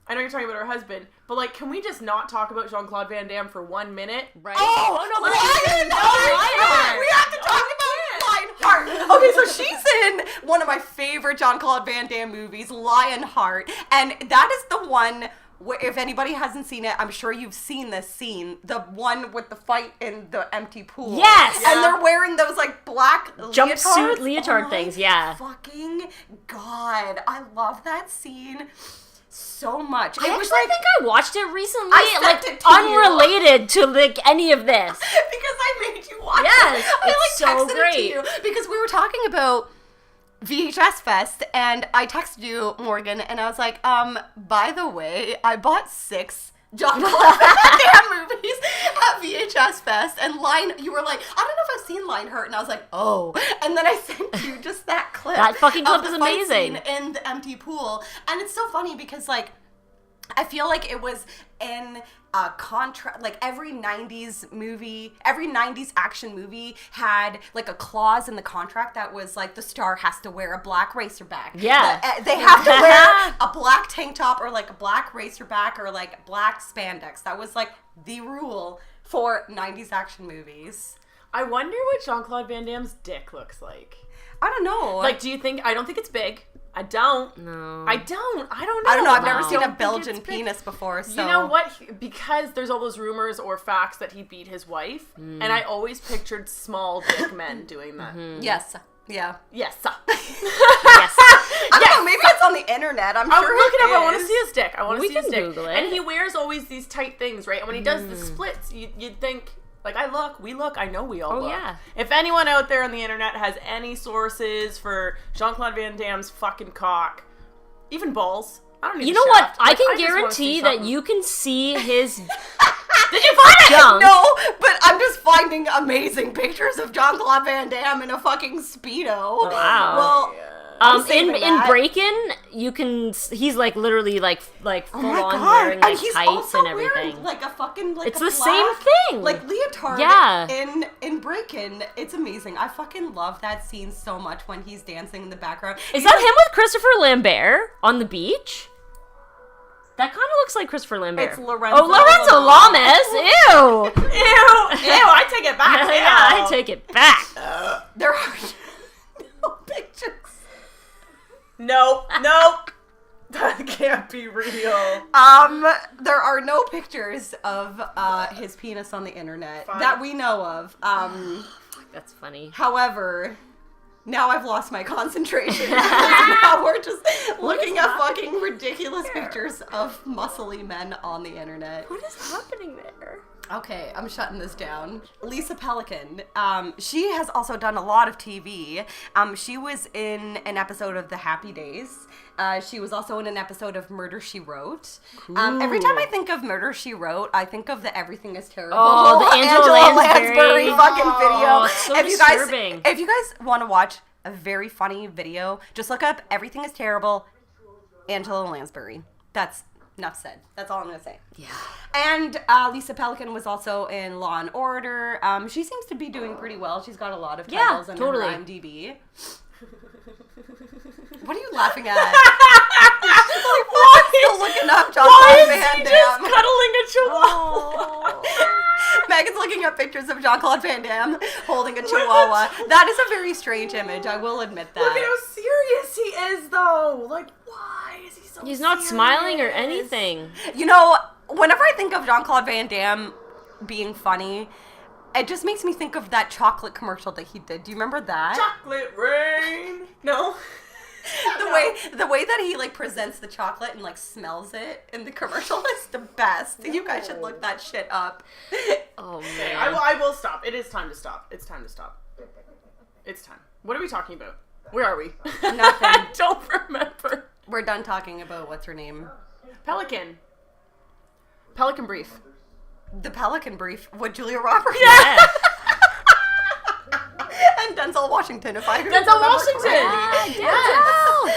I know you're talking about her husband, but like, can we just not talk about Jean-Claude Van Damme for 1 minute? Right. Oh, no, Lionheart. We have to talk about Lionheart. Okay, so she's in one of my favorite Jean-Claude Van Damme movies, Lionheart, and that is the one where, if anybody hasn't seen it, I'm sure you've seen this scene, the one with the fight in the empty pool. Yes! And they're wearing those like black jumpsuit leotard things, yeah. Fucking God, I love that scene so much. I think I watched it recently. I like, sent it to unrelated to like any of this. Because I made you watch Yes, it. I it's so texted great. it to you because we were talking about VHS Fest, and I texted you, Morgan, and I was like, by the way, I bought 6 Jean-Claude Van Damme movies at VHS Fest, and you were like, I don't know if I've seen Lionheart, and I was like, oh, and then I sent you just that clip. That fucking clip of is the fight amazing. scene in the empty pool, and it's so funny because, like, I feel like it was in a contract, like every 90s movie, every 90s action movie had like a clause in the contract that was like the star has to wear a black racerback. Yeah. They have to wear a black tank top or like a black racerback or like black spandex. That was like the rule for 90s action movies. I wonder what Jean-Claude Van Damme's dick looks like. I don't know. Like, I don't think it's big. I don't. No. I don't know. I don't know. I've never No. seen a Don't think Belgian it's big. penis before, so. You know what? Because there's all those rumors or facts that he beat his wife, and I always pictured small dick men doing that. Yes. Yeah. Yes. Yes. I don't know. Maybe it's on the internet. I'm I'm sure looking it up. I want to is. see his dick. I want to We see his can dick. Google it. And he wears always these tight things, right? And when he does the splits, you'd think, like, we look. I know we all look. Yeah. If anyone out there on the internet has any sources for Jean-Claude Van Damme's fucking cock, even balls, I don't need You the know what? shaft. I Like, can just wanna guarantee see that something. you can see his Did you find it? junk. No, but I'm just finding amazing pictures of Jean-Claude Van Damme in a fucking Speedo. Wow. Well, I'm saving in that. Breakin', you can. He's like literally like Oh full my on God. wearing like and he's tights also and everything. wearing like a fucking like It's a the black, same thing. like leotard. Yeah. In Breakin', it's amazing. I fucking love that scene so much when he's dancing in the background. Is that him with Christopher Lambert on the beach? That kind of looks like Christopher Lambert. It's Lorenzo Lorenzo Lamas. Ew. Ew, I take it back. Yeah, I take it back. There are no pictures. Nope. That can't be real. There are no pictures of his penis on the internet Fine. that we know of. That's funny. However, now I've lost my concentration. Now we're just looking at fucking ridiculous pictures of muscly men on the internet. What is happening there? Okay, I'm shutting this down. Lisa Pelican. She has also done a lot of TV. She was in an episode of The Happy Days. She was also in an episode of Murder, She Wrote. Every time I think of Murder, She Wrote, I think of the Everything is Terrible. Oh, the Angela Lansbury fucking video. Oh, it's so disturbing. If you guys want to watch a very funny video, just look up Everything is Terrible, Angela Lansbury. That's enough said. That's all I'm going to say. Yeah. And Lisa Pelican was also in Law & Order. She seems to be doing pretty well. She's got a lot of titles in totally. her IMDb. What are you laughing at? She's still looking up Jean-Claude Van Damme. Just cuddling a chihuahua. Megan's looking up pictures of Jean-Claude Van Damme holding a chihuahua. That is a very strange image, I will admit that. Look at how serious he is, though. Like, why is he so He's not serious? smiling or anything. You know, whenever I think of Jean-Claude Van Damme being funny, it just makes me think of that chocolate commercial that he did. Do you remember that? Chocolate rain. No. The way that he like presents the chocolate and like smells it in the commercial is the best. You guys should look that shit up. Oh Okay, man. I will stop. It is time to stop. It's time to stop. It's time. What are we talking about? Where are we? Nothing. I don't remember. We're done talking about what's her name. Pelican Brief. The Pelican Brief with Julia Roberts. Yeah. And Denzel Washington, if I Denzel remember Washington. correctly.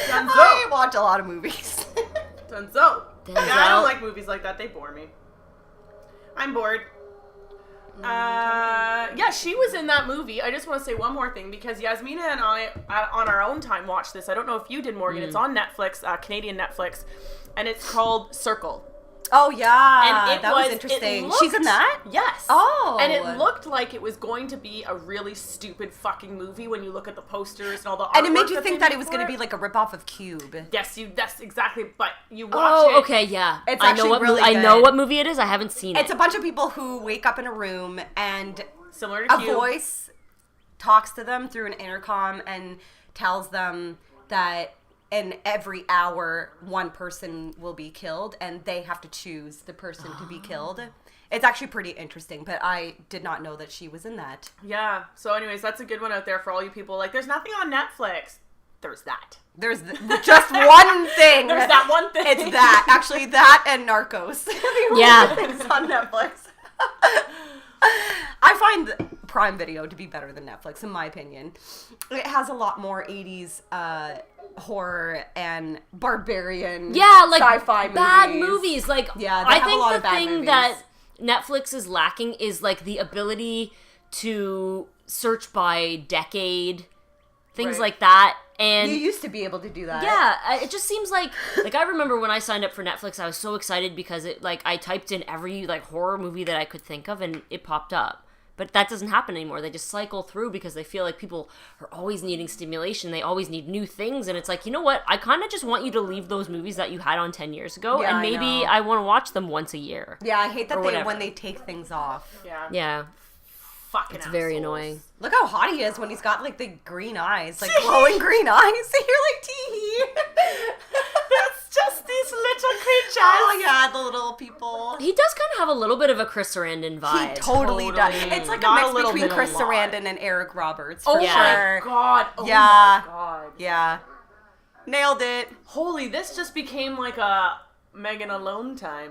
Denzel. I watch a lot of movies. Denzel. Denzel. Yeah, I don't like movies like that. They bore me. I'm bored. Yeah, she was in that movie. I just want to say one more thing because Yasmina and I, on our own time, watched this. I don't know if you did, Morgan. It's on Netflix, Canadian Netflix, and it's called Circle. Oh yeah, And that was interesting. She's in that? Yes. Oh. And it looked like it was going to be a really stupid fucking movie when you look at the posters and all the artwork. And it made you that think they that made it was for going to be like a ripoff of Cube. Yes, that's exactly. But you watch Oh, it. okay, yeah. It's I know actually what really I know good. what movie it is. I haven't seen It's it. a bunch of people who wake up in a room and Similar to a Cube. voice talks to them through an intercom and tells them that in every hour one person will be killed and they have to choose the person to be killed. It's actually pretty interesting, but I did not know that she was in that. Yeah. So, anyways, that's a good one out there for all you people. Like, there's nothing on Netflix. There's that. There's just one thing. There's that one thing. It's that. Actually, that and Narcos. Yeah. Things on Netflix. I find Prime Video to be better than Netflix, in my opinion. It has a lot more 80s horror and barbarian like sci-fi movies. bad movies. Like, Yeah, they I have a think lot the of bad thing movies. that Netflix is lacking is like the ability to search by decade, things Right. like that. And You used to be able to do that. yeah, it just seems like I remember when I signed up for Netflix, I was so excited because it like I typed in every like horror movie that I could think of and it popped up. But that doesn't happen anymore. They just cycle through because they feel like people are always needing stimulation. They always need new things. And it's like, you know what? I kind of just want you to leave those movies that you had on 10 years ago. Yeah, and I maybe know. I want to watch them once a year. Yeah, I hate that Or they whatever. when they take things off. Yeah. Yeah. Fucking It's very assholes. annoying. Look how hot he is when he's got like the green eyes, like glowing green eyes. You're like tee. It's just these little creatures. Oh yeah, the little people. He does kind of have a little bit of a Chris Sarandon vibe. He totally does. Totally. It's like Not a a mix little between bit, Chris a lot. Sarandon and Eric Roberts. Oh For Yeah. sure. my god. Oh Yeah. my god. Yeah. Nailed it. Holy, this just became like a Megan alone time.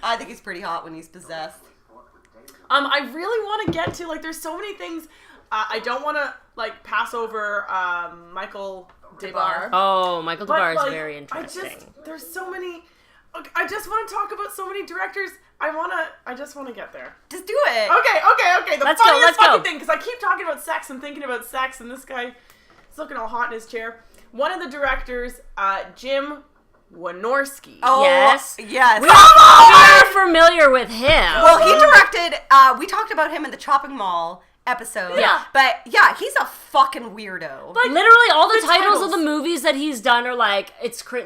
I think he's pretty hot when he's possessed. I really want to get to, like, there's so many things. I don't want to, like, pass over Michael DeBar. Oh, Michael But, DeBar is like, very interesting. There's so many. Okay, I just want to talk about so many directors. I just want to get there. Just do it. Okay. The Let's go, funniest let's go. fucking thing, because I keep talking about sex and thinking about sex, and this guy is looking all hot in his chair. One of the directors, Jim Wynorski. Oh, Yes. Yes. We're familiar with him. Well, he directed, we talked about him in the Chopping Mall episode. Yeah. But yeah, he's a fucking weirdo. Like, Literally, all the the titles of titles. the movies that he's done are like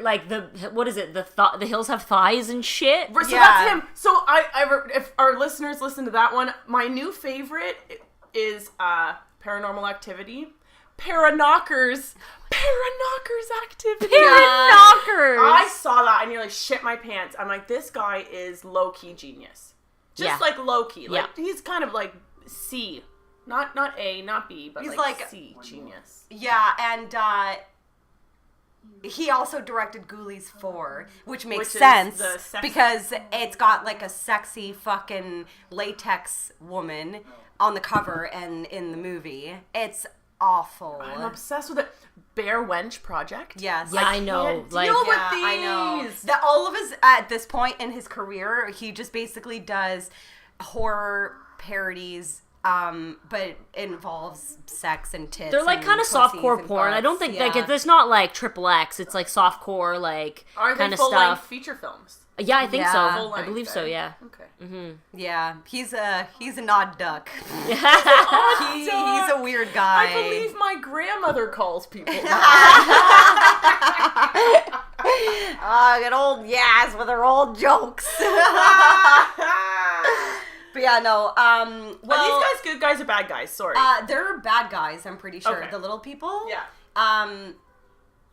like the what is it? The hills have thighs and shit. So Yeah. that's him. So if our listeners listen to that one, my new favorite is Paranormal Activity. Paraknockers Activity. Knockers. I saw that. I nearly shit my pants. I'm like, this guy is low-key genius. Just Yeah. like low-key. Like, Yeah. he's kind of like C. Not A, not B, but He's like like- C genius. Yeah, and he also directed Ghoulies 4, which makes Which is sense the sexy- because it's got like a sexy fucking latex woman on the cover and in the movie. It's awful. I'm obsessed with it. Bear Wench Project. Yes. Yeah, I know. Can't Like, deal with Yeah, I know. these. That all of his at this point in his career, he just basically does horror parodies but it involves sex and tits. They're like kind of softcore porn. I don't think like it's not like XXX. It's like softcore like kind of stuff. Are they full-length feature films? Yeah, I think so. Full-length, I believe so. Yeah. Okay. Yeah, he's an odd duck. Yeah. He's a weird guy. I believe my grandmother calls people. Good old Yaz with her old jokes. But yeah, no. Are these guys good guys or bad guys? Sorry. They're bad guys. I'm pretty sure. Okay. The little people. Yeah.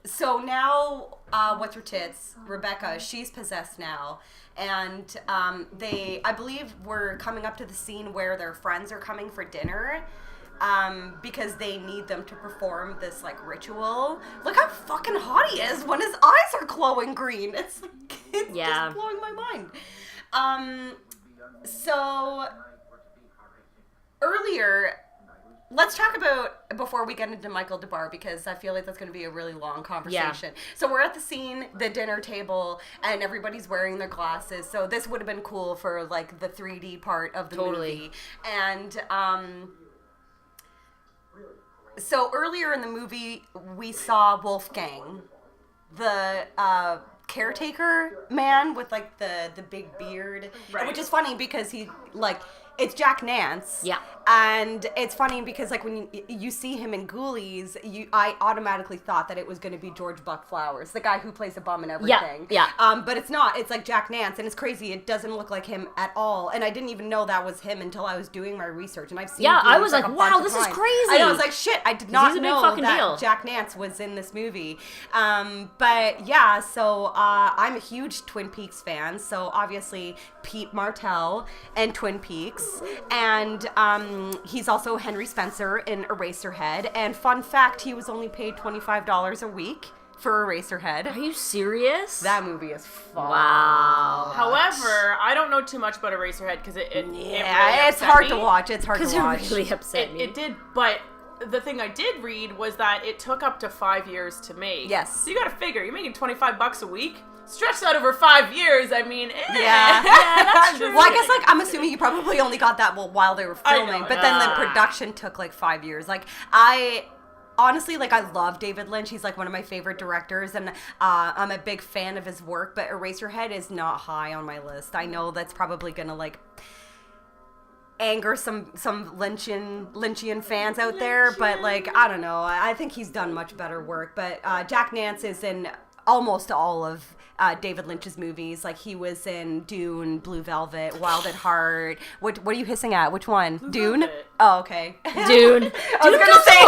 So now, what's her tits? Rebecca. She's possessed now, and I believe, we're coming up to the scene where their friends are coming for dinner. Because they need them to perform this like ritual. Look how fucking hot he is when his eyes are glowing green. It's just blowing my mind. So earlier, let's talk about, before we get into Michael DeBar, because I feel like that's going to be a really long conversation. Yeah. So we're at the scene, the dinner table, and everybody's wearing their glasses. So this would have been cool for like the 3D part of the movie. And so earlier in the movie, we saw Wolfgang, the caretaker man with like the big beard, right. Which is funny because he like, it's Jack Nance. Yeah. And it's funny because like when you see him in Ghoulies, I automatically thought that it was going to be George Buck Flowers, the guy who plays the bum and everything. Yeah. But it's not. It's like Jack Nance, and it's crazy. It doesn't look like him at all. And I didn't even know that was him until I was doing my research. And I've seen. Yeah, I was like wow, this is crazy. I know. I was like, shit. I did not know that deal. Jack Nance was in this movie. But yeah, so I'm a huge Twin Peaks fan. So obviously Pete Martell and Twin Peaks, and he's also Henry Spencer in Eraserhead. And fun fact, he was only paid $25 a week for Eraserhead. Are you serious? That movie is fun. Wow. However, I don't know too much about Eraserhead because it really it's hard to watch. It's hard to watch. Because it really upset me. It did, but the thing I did read was that it took up to 5 years to make. Yes. So you got to figure, you're making $25 a week. Stretched out over 5 years, I mean, yeah, that's true. Well, I guess like I'm assuming you probably only got that while they were filming, but then the production took like 5 years. Like honestly, like I love David Lynch. He's like one of my favorite directors, and I'm a big fan of his work. But Eraserhead is not high on my list. I know that's probably gonna like anger some Lynchian fans out there, but like I don't know. I think he's done much better work. But Jack Nance is in almost all of David Lynch's movies. Like he was in Dune, Blue Velvet, Wild at Heart. What are you hissing at? Which one? Dune? Velvet. Oh, okay. Dune. I was gonna say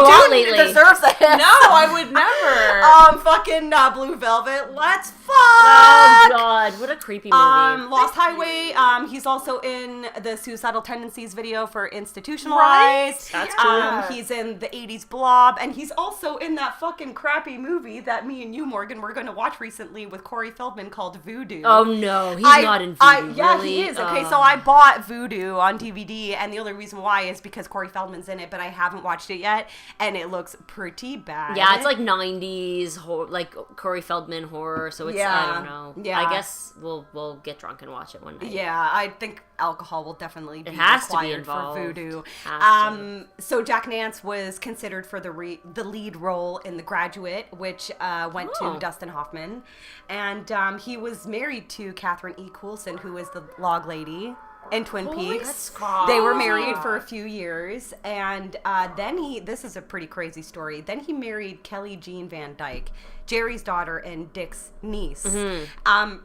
Dune deserves a hiss. No, I would never. Fucking Blue Velvet. Let's fuck. Oh god, what a creepy movie. Lost Highway. He's also in the Suicidal Tendencies video for Institutionalized. Right? That's cool. He's in the 80s Blob, and he's also in that fucking crappy movie that me and you, Morgan, were going to watch recently with Corey Feldman called Voodoo. Oh no, he's not in Voodoo. Yeah, really? he is. Okay, so I bought Voodoo on DVD, and the only reason why is because Corey Feldman's in it, but I haven't watched it yet, and it looks pretty bad. Yeah, it's like 90s like Corey Feldman horror, so it's I don't know. Yeah, I guess we'll get drunk and watch it one night. Yeah, I think alcohol will definitely be required to be involved for Voodoo. To. So Jack Nance was considered for the lead role in The Graduate, which went to Dustin Hoffman, and he was married to Catherine E. Coulson, who is the log lady in Twin Peaks. They were married for a few years, and then this is a pretty crazy story. Then he married Kelly Jean Van Dyke, Jerry's daughter and Dick's niece. Mm-hmm.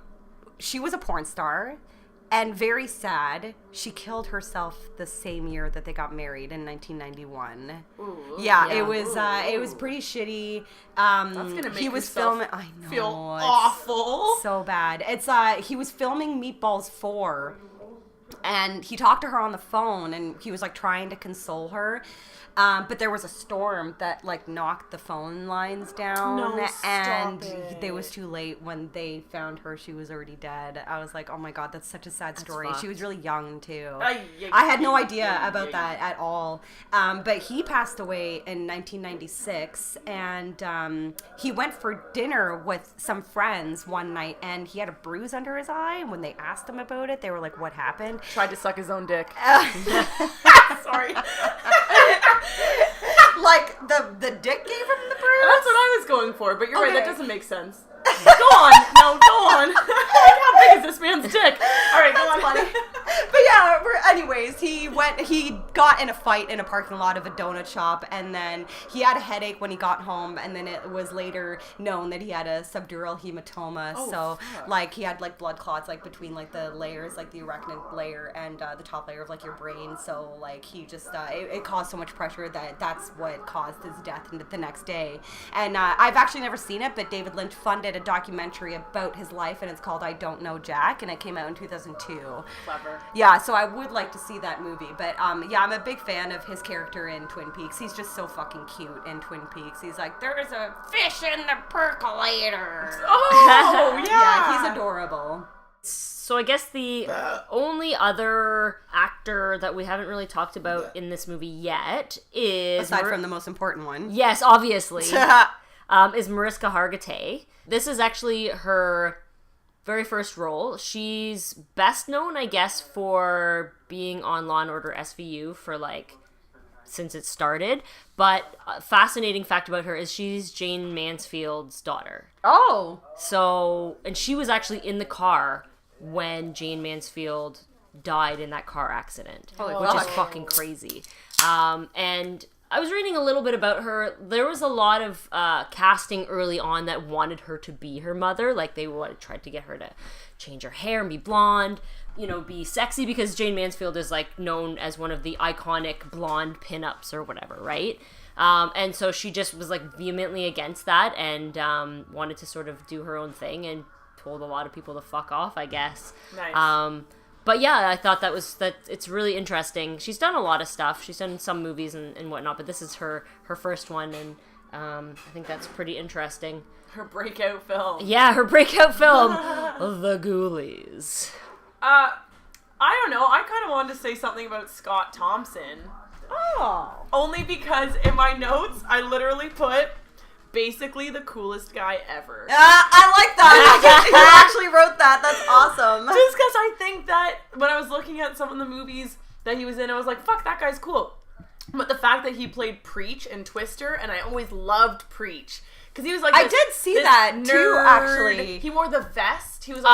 She was a porn star, and very sad, she killed herself the same year that they got married in 1991. Ooh, yeah, it was pretty shitty. That's gonna make he was filming. I know, feel awful, so bad. It's he was filming Meatballs 4. And he talked to her on the phone, and he was like trying to console her, but there was a storm that like knocked the phone lines down, and it was too late when they found her. She was already dead. I was like, oh my god, that's such a sad story. She was really young too. I had no idea about that at all. But he passed away in 1996, and he went for dinner with some friends one night, and he had a bruise under his eye. And when they asked him about it, they were like, what happened? Tried to suck his own dick. So Sorry. Like the dick gave him the bruise? That's what I was going for, but you're right, that doesn't make sense. Go on. No, go on. How big is this man's dick? All right, go on. Funny. But yeah, anyways, he got in a fight in a parking lot of a donut shop, and then he had a headache when he got home, and then it was later known that he had a subdural hematoma. Like he had like blood clots like between like the layers, like the arachnoid layer and the top layer of like your brain. So like he just it caused so much pressure that's what caused his death the next day. And I've actually never seen it, but David Lynch funded a documentary about his life, and it's called I Don't Know Jack, and it came out in 2002. Clever. Yeah, so I would like to see that movie, but yeah, I'm a big fan of his character in Twin Peaks. He's just so fucking cute in Twin Peaks. He's like, there's a fish in the percolator. Oh, yeah. Yeah, he's adorable. So I guess the only other actor that we haven't really talked about in this movie yet is... Aside from the most important one. Yes, obviously. Is Mariska Hargitay. This is actually her very first role. She's best known, I guess, for being on Law & Order SVU for, like, since it started. But a fascinating fact about her is she's Jane Mansfield's daughter. Oh! So, and she was actually in the car when Jane Mansfield died in that car accident, which is fucking crazy. And I was reading a little bit about her. There was a lot of casting early on that wanted her to be her mother. Like, they tried to get her to change her hair and be blonde, be sexy, because Jane Mansfield is, like, known as one of the iconic blonde pinups or whatever, right? And so she just was, like, vehemently against that and wanted to sort of do her own thing and told a lot of people to fuck off, I guess. Nice. But yeah, I thought that it's really interesting. She's done a lot of stuff. She's done some movies and whatnot, but this is her first one, and I think that's pretty interesting. Her breakout film. Yeah, her breakout film, The Ghoulies. I don't know. I kind of wanted to say something about Scott Thompson. Oh. Only because in my notes, I literally put... basically the coolest guy ever. I like that. You actually wrote that. That's awesome. Just because I think that when I was looking at some of the movies that he was in, I was like, fuck, that guy's cool. But the fact that he played Preach in Twister, and I always loved Preach. Because he was like I did see that nerd. too, actually. He wore the vest. He was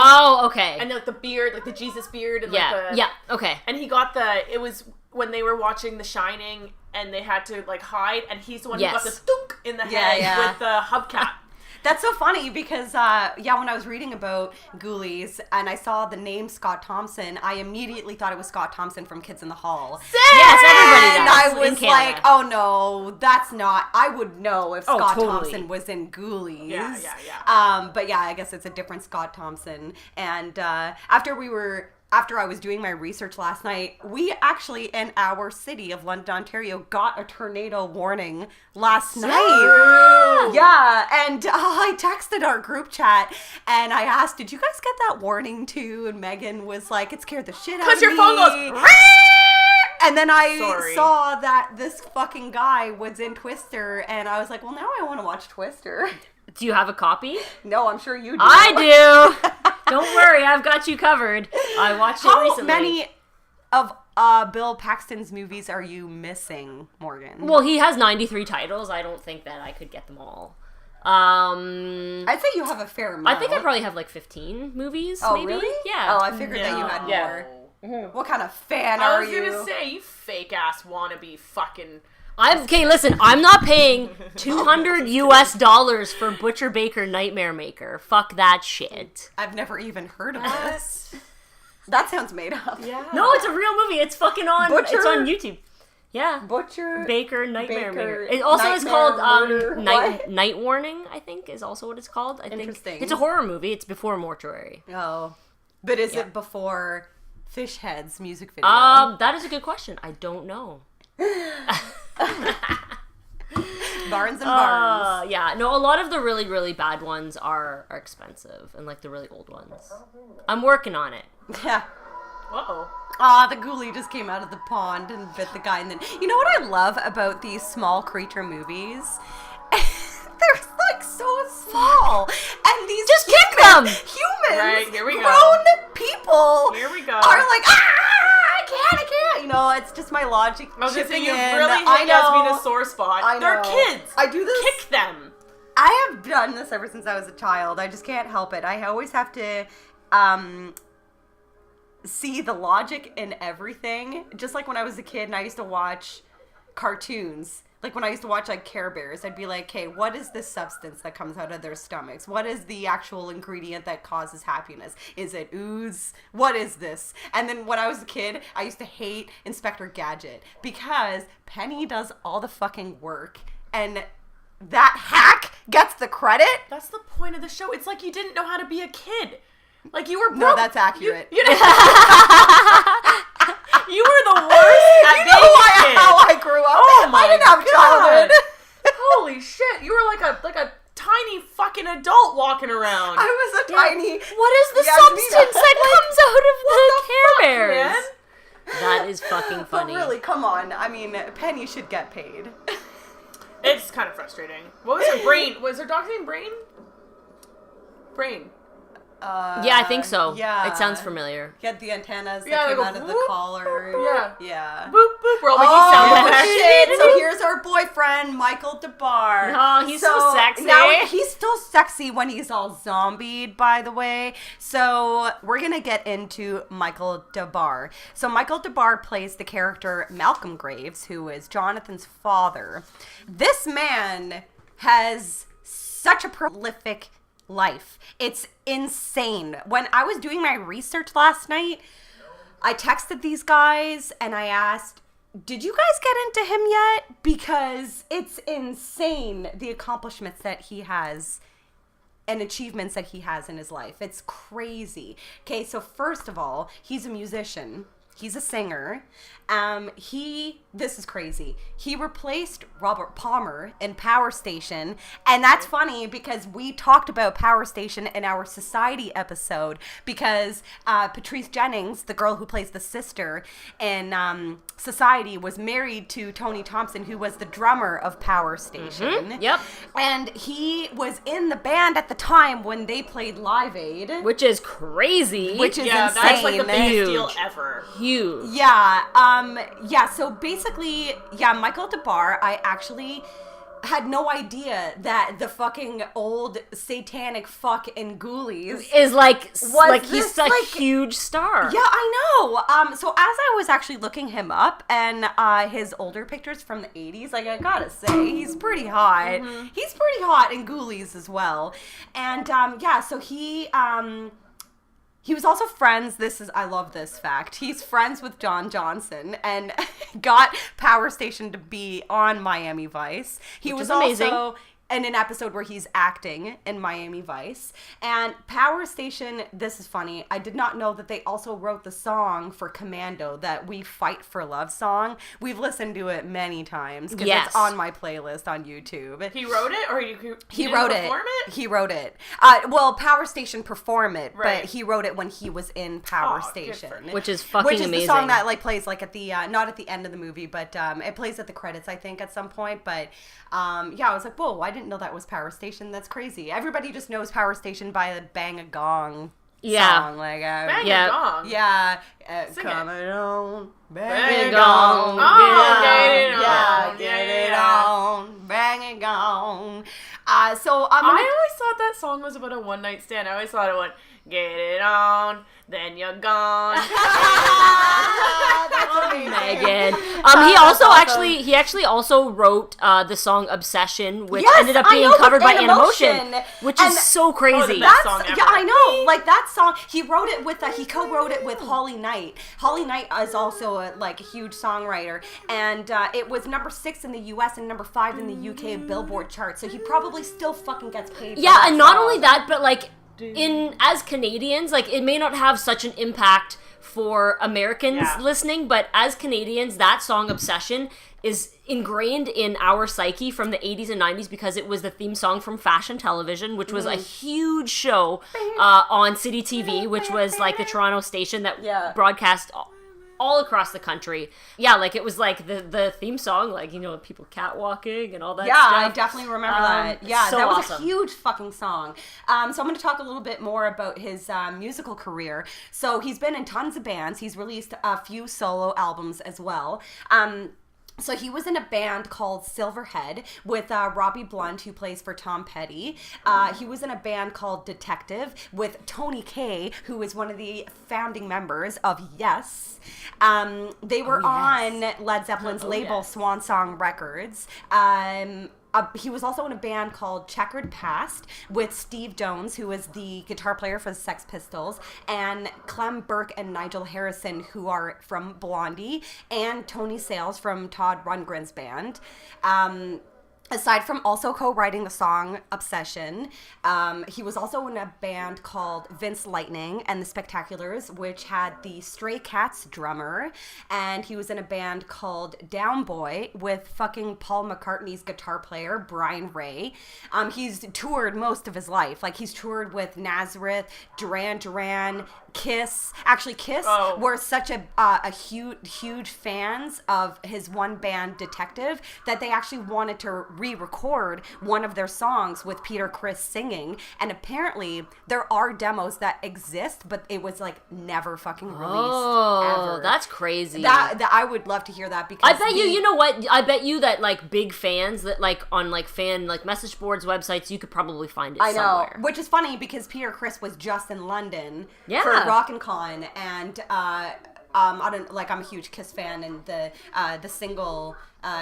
okay. And like the beard, like the Jesus beard. And okay. And he got it was when they were watching The Shining, and they had to like hide, and he's the one who got the stunk in the head with the hubcap. That's so funny because, when I was reading about Ghoulies and I saw the name Scott Thompson, I immediately thought it was Scott Thompson from Kids in the Hall. Yes, everybody and does. I was like, oh no, that's not, I would know if Scott Thompson was in Ghoulies. Yeah. But yeah, I guess it's a different Scott Thompson. And after I was doing my research last night, we actually, in our city of London, Ontario, got a tornado warning last night. Yeah, and I texted our group chat, and I asked, did you guys get that warning too? And Megan was like, it scared the shit out of me. Because your phone goes... And then I saw that this fucking guy was in Twister, and I was like, well, now I want to watch Twister. Do you have a copy? No, I'm sure you do. I do. Don't worry, I've got you covered. I watched it recently. How many of Bill Paxton's movies are you missing, Morgan? Well, he has 93 titles. I don't think that I could get them all. I'd say you have a fair amount. I think I probably have like 15 movies, maybe. Really? Yeah. Oh, I figured that you had more. Yeah. Mm-hmm. What kind of fan are you? I was gonna say, you fake ass wannabe fucking... Okay, listen, I'm not paying $200 US for Butcher Baker Nightmare Maker. Fuck that shit. I've never even heard of this. That sounds made up. Yeah. No, it's a real movie. It's fucking on. Butcher? It's on YouTube. Yeah. Butcher Baker Nightmare Maker. It also is called Night Warning, I think, is also what it's called. I think it's a horror movie. It's before Mortuary. Oh. But is it before Fish Head's music video? That is a good question. I don't know. Barnes and Barnes. Yeah, no, a lot of the really, really bad ones are expensive, and like the really old ones. I'm working on it. Yeah. Uh-oh. The ghoulie just came out of the pond and bit the guy, and then you know what I love about these small creature movies? They're like so small, and these just kick them. Humans, right, here we grown people, here we go, are like, I can't. I know, it's just my logic. I was gonna say, chipping you in. really hit Yasmin a sore spot. I know. They're kids. I do this. Kick them. I have done this ever since I was a child. I just can't help it. I always have to see the logic in everything. Just like when I was a kid and I used to watch cartoons. Like when I used to watch like Care Bears, I'd be like, okay, what is this substance that comes out of their stomachs? What is the actual ingredient that causes happiness? Is it ooze? What is this? And then when I was a kid, I used to hate Inspector Gadget because Penny does all the fucking work and that hack gets the credit. That's the point of the show. It's like you didn't know how to be a kid. Like you were broke. No, that's accurate. You were the worst at being a kid. How I grew up. Oh my I didn't have childhood. Holy shit! You were like a tiny fucking adult walking around. I was a tiny. What is the substance that comes out of the Care Bears? Man? That is fucking funny. But really, come on. I mean, Penny should get paid. It's kind of frustrating. What was her brain? Was her dog's name Brain? Brain. Yeah, I think so. Yeah. It sounds familiar. He had the antennas that Yeah, came they go out of the whoop, collar. Yeah. Yeah. Boop boop. We're all making sound Oh, effects. shit. So here's our boyfriend, Michael DeBar. Oh, he's so sexy. Now he's still sexy when he's all zombied, by the way. So we're going to get into Michael DeBar. So Michael DeBar plays the character Malcolm Graves, who is Jonathan's father. This man has such a prolific life. It's insane. When I was doing my research last night, I texted these guys and I asked, did you guys get into him yet? Because it's insane, the accomplishments that he has and achievements that he has in his life. It's crazy. Okay, so first of all, he's a musician. He's a singer. This is crazy. He replaced Robert Palmer in Power Station. And that's funny because we talked about Power Station in our Society episode because Patrice Jennings, the girl who plays the sister in Society, was married to Tony Thompson, who was the drummer of Power Station. Mm-hmm. Yep. And he was in the band at the time when they played Live Aid. Which is crazy. Which is Yeah, insane. that's like the biggest Huge. deal ever. Huge. Yeah, so basically, Michael DeBar, I actually had no idea that the fucking old satanic fuck in Ghoulies Is like he's this, a like- huge star. Yeah, I know. So as I was actually looking him up and his older pictures from the 80s, like I gotta say, he's pretty hot. Mm-hmm. He's pretty hot in Ghoulies as well. And so he was also friends, I love this fact, he's friends with John Johnson and got Power Station to be on Miami Vice. He Which was is amazing. also in an episode where he's acting in Miami Vice. And Power Station, this is funny, I did not know that they also wrote the song for Commando, that We Fight for Love song. We've listened to it many times because Yes. it's on my playlist on YouTube. He wrote it, or He didn't wrote perform it. it. He wrote it. Well, Power Station performed it, Right. but he wrote it when he was in Power Oh, good Station, for him. Which is fucking which is amazing. the song that like plays like at the not at the end of the movie, but it plays at the credits, I think, at some point. But I was like, whoa, I didn't know that was Power Station. That's crazy. Everybody just knows Power Station by the Bang a Gong song. Like, Bang Yeah. a gong. yeah, Sing coming it. on, Bang a gong. Oh, get it yeah, on. get it Yeah. on, bang a gong. So I always thought that song was about a one night stand. I always thought it went, get it on, then you're gone. That's amazing. Megan. That's awesome. He actually also wrote the song Obsession, which Yes, ended up I being know, covered by Animotion. Animotion, which And- is so crazy. best song ever. Yeah, I know. Like that song, he wrote it with he co-wrote it with Holly Knight. Holly Knight is also a huge songwriter, and it was number 6 in the U.S. and number 5 in the U.K. Billboard chart. So he probably still fucking gets paid. Yeah, for that and not song. only that, but as Canadians, it may not have such an impact for Americans Yeah. listening, but as Canadians, that song Obsession is ingrained in our psyche from the 80s and 90s because it was the theme song from Fashion Television, which was a huge show on City TV, which was like the Toronto station that Yeah. broadcast all across the country. Yeah, like, it was like the theme song, like, you know, people catwalking and all that stuff. Yeah, I definitely remember that. Yeah, so that was awesome. a huge fucking song. So I'm going to talk a little bit more about his musical career. So he's been in tons of bands. He's released a few solo albums as well. So he was in a band called Silverhead with Robbie Blunt, who plays for Tom Petty. He was in a band called Detective with Tony Kaye, who is one of the founding members of Yes. They were on Led Zeppelin's label, Swan Song Records. He was also in a band called Checkered Past with Steve Jones, who is the guitar player for the Sex Pistols, and Clem Burke and Nigel Harrison, who are from Blondie, and Tony Sales from Todd Rundgren's band. Aside from also co-writing the song Obsession, he was also in a band called Vince Lightning and the Spectaculars, which had the Stray Cats drummer, and he was in a band called Down Boy with fucking Paul McCartney's guitar player, Brian Ray. He's toured most of his life. Like, he's toured with Nazareth, Duran Duran, Kiss. Actually, Kiss were such a huge fans of his one band Detective that they actually wanted to re-record one of their songs with Peter Criss singing, and apparently there are demos that exist, but it was like never fucking released ever. That's crazy. That I would love to hear that, because I bet you know what? I bet you that, like, big fans that, like, on, like, fan, like, message boards, websites, you could probably find it somewhere. Which is funny because Peter Criss was just in London for Rockin' Con, and I'm a huge Kiss fan, and the single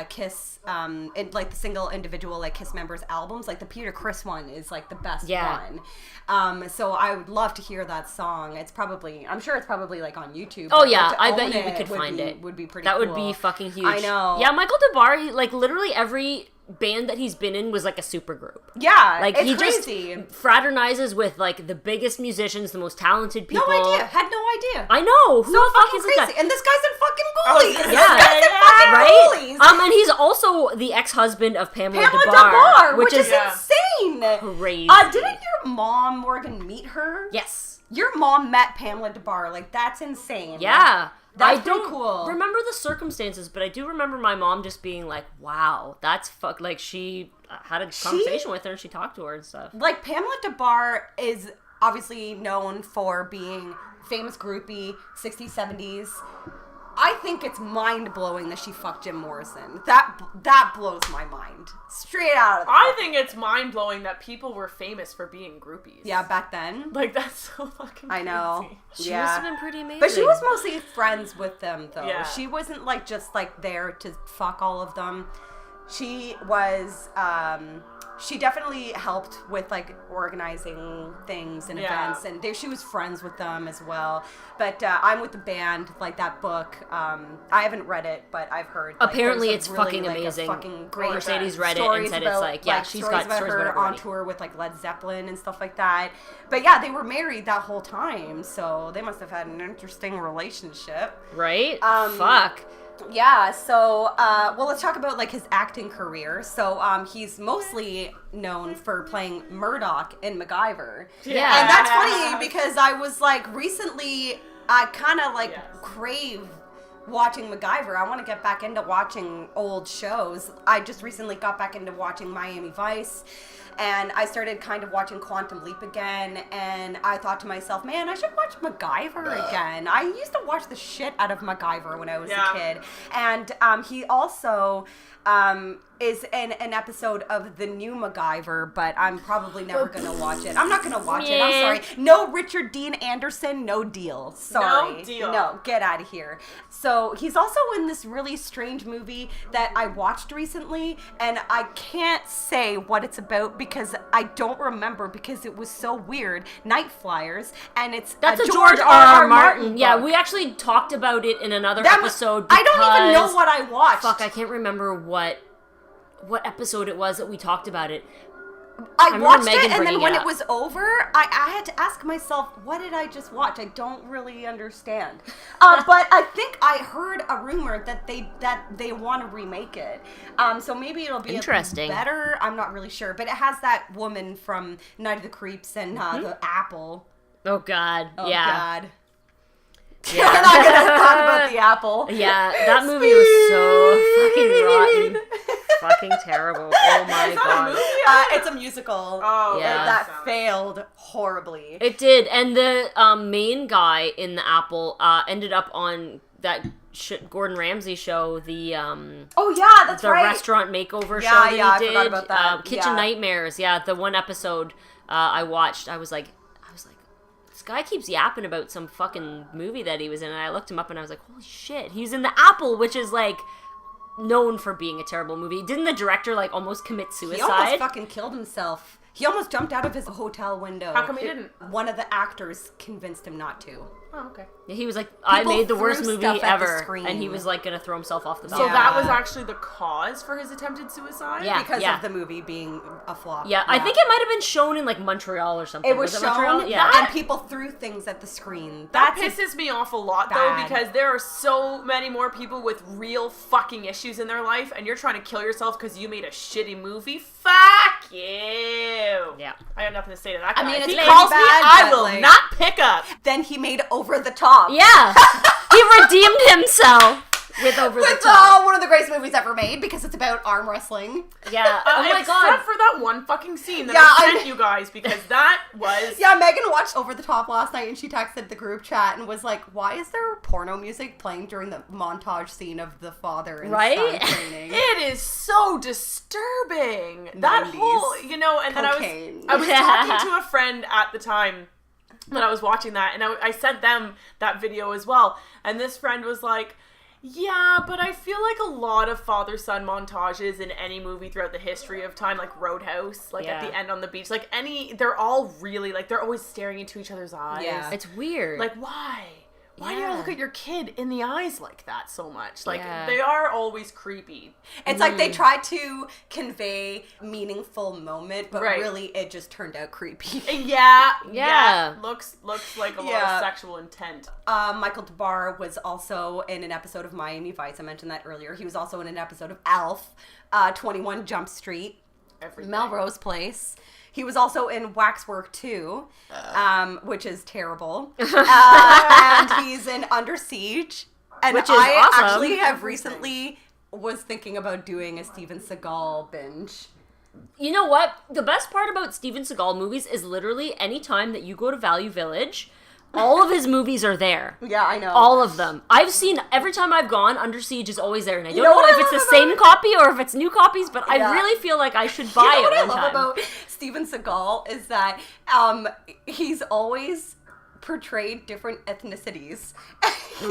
Kiss, like the single individual like Kiss members albums, like the Peter Criss one is like the best one. So I would love to hear that song. I'm sure it's probably like on YouTube. Oh yeah, I bet you we could find it. Would be pretty. That cool. would be fucking huge. I know. Yeah, Michael DeBar, like, literally every band that he's been in was like a super group. Yeah, like, it's he crazy. Just fraternizes with like the biggest musicians, the most talented people. No idea. Had no idea. I know. Who So the fuck fucking is this crazy. guy? And this guy's in fucking Ghoulies. Yeah, This guy's in fucking right. Ghoulies. And he's also the ex-husband of Pamela DeBar, DeBar, which is insane. crazy. Didn't your mom, Morgan, meet her? Yes. Your mom met Pamela DeBar. Like, that's insane. Yeah. That's I pretty don't cool. remember the circumstances, but I do remember my mom just being like, wow, that's like, she had a conversation with her and she talked to her and stuff. Like, Pamela DeBar is obviously known for being famous groupie, 60s, 70s. I think it's mind-blowing that she fucked Jim Morrison. That blows my mind. Straight out of the I think it's mind-blowing that people were famous for being groupies. Yeah, back then. Like, that's so fucking crazy. I know. She must have been pretty amazing. But she was mostly friends with them, though. Yeah. She wasn't, like, just, like, there to fuck all of them. She was, she definitely helped with, like, organizing things and events, and she was friends with them as well. But I'm with the band, like, that book, I haven't read it, but I've heard. Like, apparently it's really, fucking like, amazing. Fucking great. Mercedes read it and said it's like, yeah, she's got about stories her about it on already. tour with, like, Led Zeppelin and stuff like that. But yeah, they were married that whole time, so they must have had an interesting relationship. Right? Fuck. Yeah, so, well, let's talk about, like, his acting career. So, he's mostly known for playing Murdoch in MacGyver. Yeah. And that's funny because I was, like, recently, I kind of, like, crave watching MacGyver. I want to get back into watching old shows. I just recently got back into watching Miami Vice, and I started kind of watching Quantum Leap again, and I thought to myself, man, I should watch MacGyver again. I used to watch the shit out of MacGyver when I was a kid. And he also is in an episode of the new MacGyver, but I'm probably never going to watch it. I'm not going to watch it. I'm sorry. No Richard Dean Anderson, no deal. Sorry. No deal. No, get out of here. So he's also in this really strange movie that I watched recently, and I can't say what it's about because I don't remember because it was so weird. Night Flyers, and it's That's a George R.R. Martin. Yeah, book. we actually talked about it in another episode. I don't even know what I watched. Fuck, I can't remember what episode it was that we talked about it. I watched Megan it, and then bringing when it it up. was over, I had to ask myself, what did I just watch? I don't really understand. But I think I heard a rumor that they want to remake it. So maybe it'll be interesting. Better. I'm not really sure, but it has that woman from Night of the Creeps and the Apple. Oh God, Oh yeah. God. We're not gonna talk about the apple. Yeah, that movie was so fucking rotten. Fucking terrible. Oh my god. It's a musical. Oh, yeah. That failed horribly. It did, and the main guy in the apple ended up on that Gordon Ramsay show, the oh yeah, that's the right. restaurant makeover show Yeah, that yeah, he I did. forgot about that. Kitchen Yeah. Nightmares. Yeah, the one episode I watched, I was like, this guy keeps yapping about some fucking movie that he was in, and I looked him up and I was like, holy shit, he's in The Apple, which is like known for being a terrible movie. Didn't the director like almost commit suicide? He almost fucking killed himself. He almost jumped out of his hotel window. How come he didn't? One of the actors convinced him not to. Oh, okay. Yeah, he was like, I People made the threw worst movie stuff at the ever, screen. and he was like gonna throw himself off the So balcony. that was actually the cause for his attempted suicide? Yeah. Because of the movie being a flop. Yeah, I think it might have been shown in like Montreal or something. It was shown, Montreal? Yeah. and people threw things at the screen. That That's pisses me off a lot, bad. though, because there are so many more people with real fucking issues in their life, and you're trying to kill yourself because you made a shitty movie. Fuck you. Yeah. I got nothing to say to that guy. I mean, if it's he lady calls me, bad, I but, will like- not pick up. Then he made Over the Top. Yeah. He redeemed himself with Over the It's Top. one of the greatest movies ever made because it's about arm wrestling. Yeah. Oh my Except god. for that one fucking scene that Yeah, I I- sent you guys, because that was... Yeah, Megan watched Over the Top last night and she texted the group chat and was like, why is there porno music playing during the montage scene of the father and Right? son training? It is so disturbing. That 90s. whole, you know, and Cocaine. then I was talking to a friend at the time that I was watching that, and I sent them that video as well. And this friend was like, yeah, but I feel like a lot of father-son montages in any movie throughout the history of time, like Roadhouse, like at Yeah. the end on the beach, like they're all really, like, they're always staring into each other's eyes. Yeah. It's weird. Like, why? Why do you Yeah. look at your kid in the eyes like that so much? Like, Yeah. they are always creepy. It's like they tried to convey meaningful moment, but Right. really it just turned out creepy. Yeah. Looks like a lot Yeah. of sexual intent. Michael DeBar was also in an episode of Miami Vice. I mentioned that earlier. He was also in an episode of Alf, 21 Jump Street, Everything. Melrose Place. He was also in Waxwork 2, which is terrible. And he's in Under Siege. And Which is I awesome. actually have recently was thinking about doing a Steven Seagal binge. You know what? The best part about Steven Seagal movies is literally any time that you go to Value Village, all of his movies are there. Yeah, I know. All of them. I've seen, every time I've gone, Under Siege is always there. And I don't know know what if I it's the love same about- copy or if it's new copies, but Yeah. I really feel like I should buy You know it what I one love time. about Steven Seagal is that he's always portrayed different ethnicities.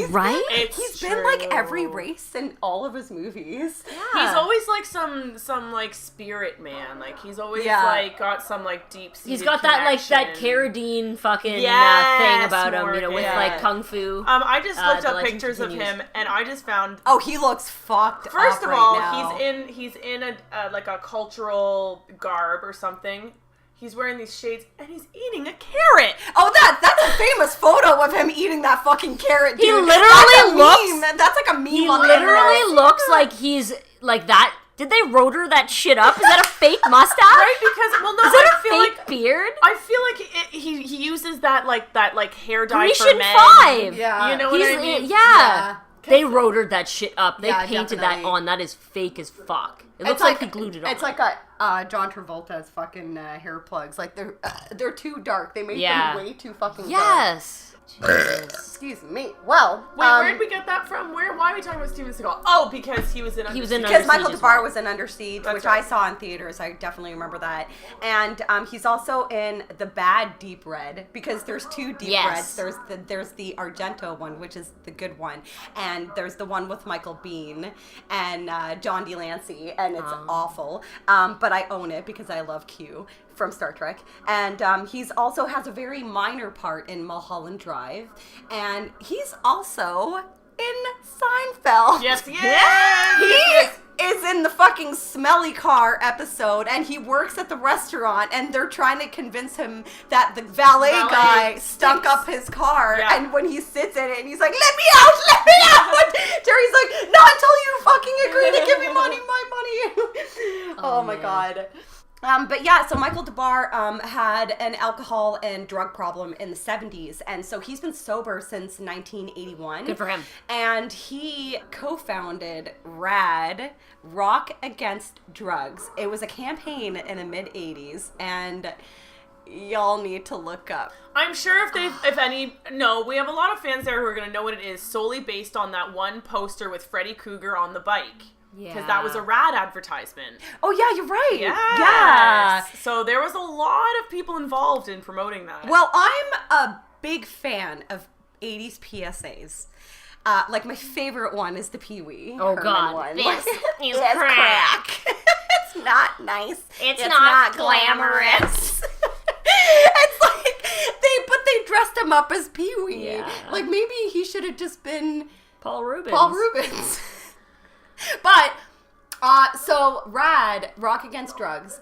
Right? It's He's been like every true. race in all of his movies. He's always like some like spirit man. Like he's always Yeah. like got some like deep. He's got that like that Carradine fucking thing Yes, about him, you know, with yeah. like kung fu. I just looked The up Legend pictures of Continues. him, and I just found. Oh, he looks fucked First up of right all, now. he's in a like a cultural garb or something. He's wearing these shades, and he's eating a carrot. Oh, that's a famous photo of him eating that fucking carrot, dude. He That's literally a looks- meme. That's like a meme He on the internet. literally looks like he's like that. Did they rotor that shit up? Is that a fake mustache? Right? Because well, no, Is that I a feel fake like beard? I feel like he uses that hair dye for Grecian men. 5. Yeah. You know what He's I mean? yeah. They rotored that shit up. They Yeah, painted definitely. that on. That is fake as fuck. It looks like he glued it on. It's like John Travolta's fucking hair plugs. Like they're too dark. They made Yeah. them way too fucking dark. yes. Jesus. Excuse me. Well, Wait, where did we get that from? Why are we talking about Steven Seagal? Oh, because he was in. He was in Under because Under Michael Siege as DeBar well. was in Under Siege, That's which right. I saw in theaters. I definitely remember that. And he's also in the bad Deep Red, because there's two Deep Yes. Reds. There's the Argento one, which is the good one, and there's the one with Michael Biehn and John Delancey, and it's awful. But I own it because I love Q from Star Trek. And he's also has a very minor part in Mulholland Drive, and he's also in Seinfeld. Yes, He is in the fucking smelly car episode, and he works at the restaurant, and they're trying to convince him that the valet guy stunk stinks. up his car, Yeah. and when he sits in it, and he's like, let me out! Terry's like, not until you fucking agree to give me my money. Oh my god. But yeah, so Michael DeBar had an alcohol and drug problem in the 70s, and so he's been sober since 1981. Good for him. And he co-founded RAD, Rock Against Drugs. It was a campaign in the mid-80s, and y'all need to look up. I'm sure we have a lot of fans there who are going to know what it is solely based on that one poster with Freddy Krueger on the bike. Yeah. Because that was a RAD advertisement. Oh, yeah, you're right. Yes. Yeah. So there was a lot of people involved in promoting that. Well, I'm a big fan of 80s PSAs. Like, my favorite one is the Pee-wee Oh, Herman God. one. This is It's crack. It's not nice. It's not glamorous. It's like, they dressed him up as Pee-wee. Yeah. Like, maybe he should have just been Paul Rubens. Paul Rubens. But, so RAD, Rock Against Drugs,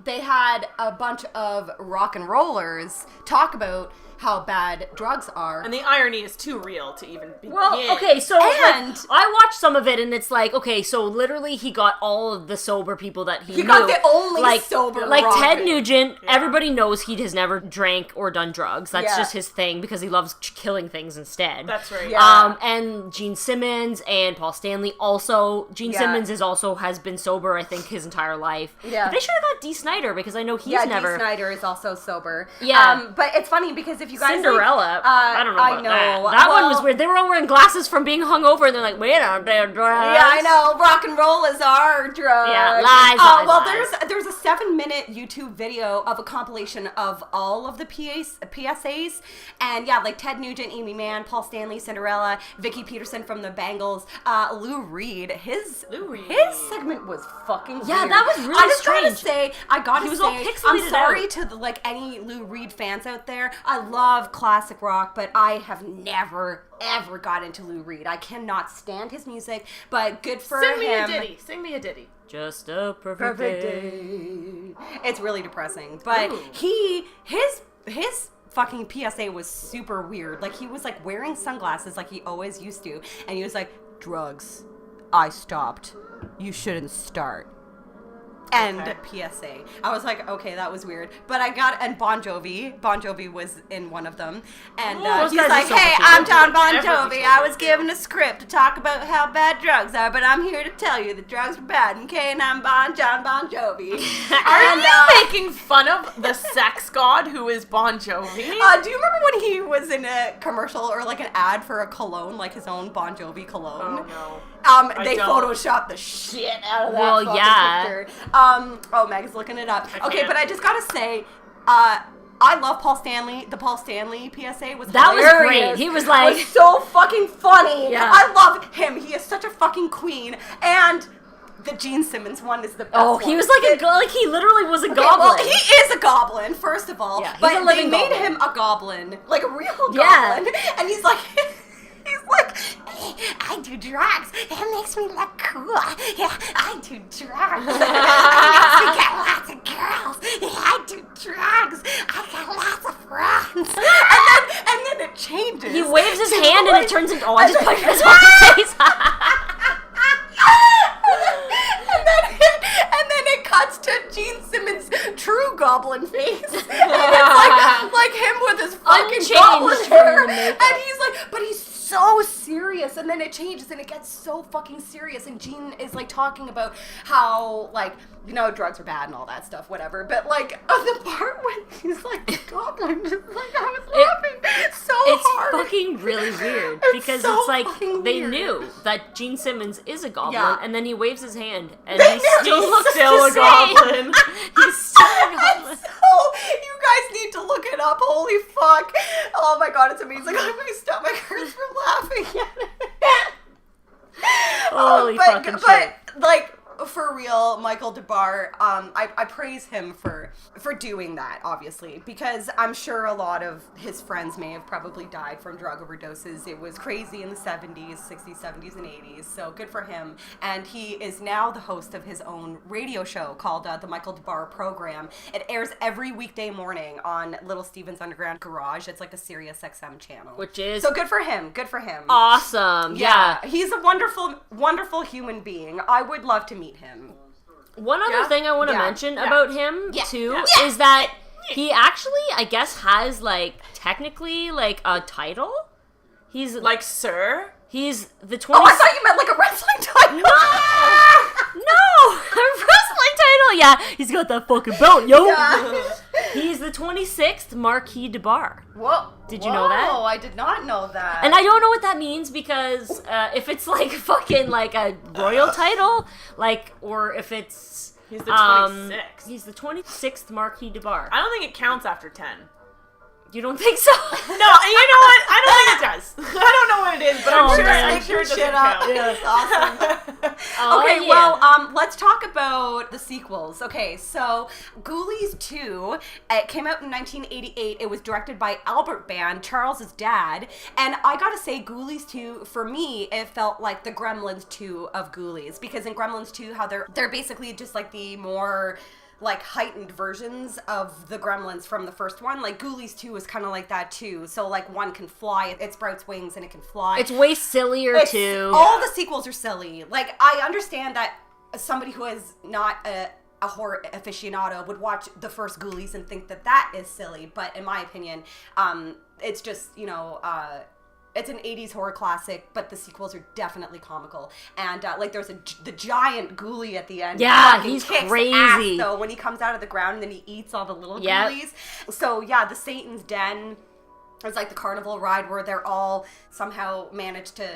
they had a bunch of rock and rollers talk about how bad drugs are. And the irony is too real to even begin. Well, okay, so And- I watched some of it, and it's like, okay, so literally he got all of the sober people that he knew. got the only like, sober Like rock Ted band. Nugent, everybody knows he has never drank or done drugs. That's Yeah. just his thing, because he loves killing things instead. That's right. Yeah. And Gene Simmons and Paul Stanley also. Gene Yeah. Simmons has been sober, I think, his entire life. Yeah. But they should have got Dee Snider, because I know he's yeah, never... Dee Snider is also sober. Yeah. But it's funny because if you guys Cinderella. I don't know about that. That one was weird. They were all wearing glasses from being hungover, and they're like, "Wait, aren't they drugs?" Yeah, I know. Rock and roll is our drug. Yeah, lies. Well, lies. there's a 7-minute YouTube video of a compilation of all of the PSAs, and yeah, like Ted Nugent, Amy Mann, Paul Stanley, Cinderella, Vicky Peterson from the Bangles, Lou Reed. His segment was fucking weird. Yeah, that was really I just strange. gotta He was all say, pixelated I'm sorry out. to like any Lou Reed fans out there. I love classic rock, but I have never ever got into Lou Reed. I cannot stand his music, but good for him. Sing me a ditty. Just a perfect day. It's really depressing, but Ooh. his fucking PSA was super weird. Like, he was like wearing sunglasses like he always used to, and he was like, "Drugs, I stopped. You shouldn't start." End PSA. I was like, okay, that was weird. But and Bon Jovi was in one of them. And those he's guys like, are so "Hey, cute. I'm John Bon Everybody's Jovi. I so was given a script to talk about how bad drugs are, but I'm here to tell you that drugs are bad, okay? And I'm John Bon Jovi." Are you making fun of the sex god who is Bon Jovi? Do you remember when he was in a commercial or like an ad for a cologne, like his own Bon Jovi cologne? Oh, no. They don't. photoshopped the shit out of that Well, fucking yeah. picture. Oh, Meg's looking it up. Okay, can't. but I just gotta say, I love Paul Stanley. The Paul Stanley PSA was That was hilarious. great. He was like- so fucking funny. Yeah. I love him. He is such a fucking queen. And the Gene Simmons one is the best. Oh, he one. was like he literally was a Okay, goblin. well, he is a goblin, first of all. Yeah, he's but a they living made goblin. him a goblin, like a real Yeah. goblin. And he's like, "Hey, I do drugs. It makes me look cool. Yeah, I do drugs. It makes me get lots of girls. Yeah, I do drugs. I got lots of friends." And then it changes. He waves his to hand and like- it turns into I just punched his fucking face. and then it cuts to Gene Simmons' true goblin face. And it's like him with his fucking Unchanged goblin from hair. the makeup. And he's like, but he's so serious. And then it changes and it gets so fucking serious. And Gene is like talking about how, like, you know, drugs are bad and all that stuff, whatever. But like, the part when he's like the goblin, just like, I was laughing so hard. It's fucking really weird It's because so it's like fucking they weird. knew that Gene Simmons is a goblin, Yeah. and then he waves his hand, and They he never still looks still the a same. goblin. He's still a goblin. So, you guys need to look it up. Holy fuck. Oh my god, it's amazing. My stomach hurts from laughing at it. Holy fucking shit. But, like, for real, Michael DeBar, I praise him for doing that, obviously, because I'm sure a lot of his friends may have probably died from drug overdoses. It was crazy in the 70s, 60s, 70s, and 80s, so good for him. And he is now the host of his own radio show called The Michael DeBar Program. It airs every weekday morning on Little Steven's Underground Garage. It's like a Sirius XM channel. Which is So good for him. Good for him. awesome. Yeah. He's a wonderful, wonderful human being. I would love to meet him. One other thing I want to mention about him, too, Yeah. is that he actually, I guess, has, like, technically, like, a title. He's... Like, sir? He's the 20... Oh, I thought you meant, like, a wrestling title! No! A wrestling title! Yeah, he's got that fucking belt, yo! Yeah. He's the 26th Marquis de Bar. Whoa. Did you know that? Oh, I did not know that. And I don't know what that means because if it's like fucking like a royal title, like, or if it's... He's the 26th. He's the 26th Marquis de Bar. I don't think it counts after 10. You don't think so? No, you know what? I don't think it does. I don't know what it is, but I'm sure it doesn't count. Yeah, awesome. Oh, Okay, yeah. well, let's talk about the sequels. Okay, so Ghoulies 2, it came out in 1988. It was directed by Albert Band, Charles's dad. And I gotta say, Ghoulies 2, for me, it felt like the Gremlins 2 of Ghoulies. Because in Gremlins 2, how they're basically just like the more... like heightened versions of the Gremlins from the first one. Like Ghoulies 2 is kind of like that too. So like one can fly, it sprouts wings and it can fly. It's way sillier too. All the sequels are silly. Like I understand that somebody who is not a horror aficionado would watch the first Ghoulies and think that is silly. But in my opinion, it's just, you know, it's an 80s horror classic, but the sequels are definitely comical. And, like, there's the giant ghoulie at the end. Yeah, Fucking he's kicks crazy. ass, though, when he comes out of the ground and then he eats all the little Yep. ghoulies. So, yeah, the Satan's Den is like the carnival ride where they're all somehow managed to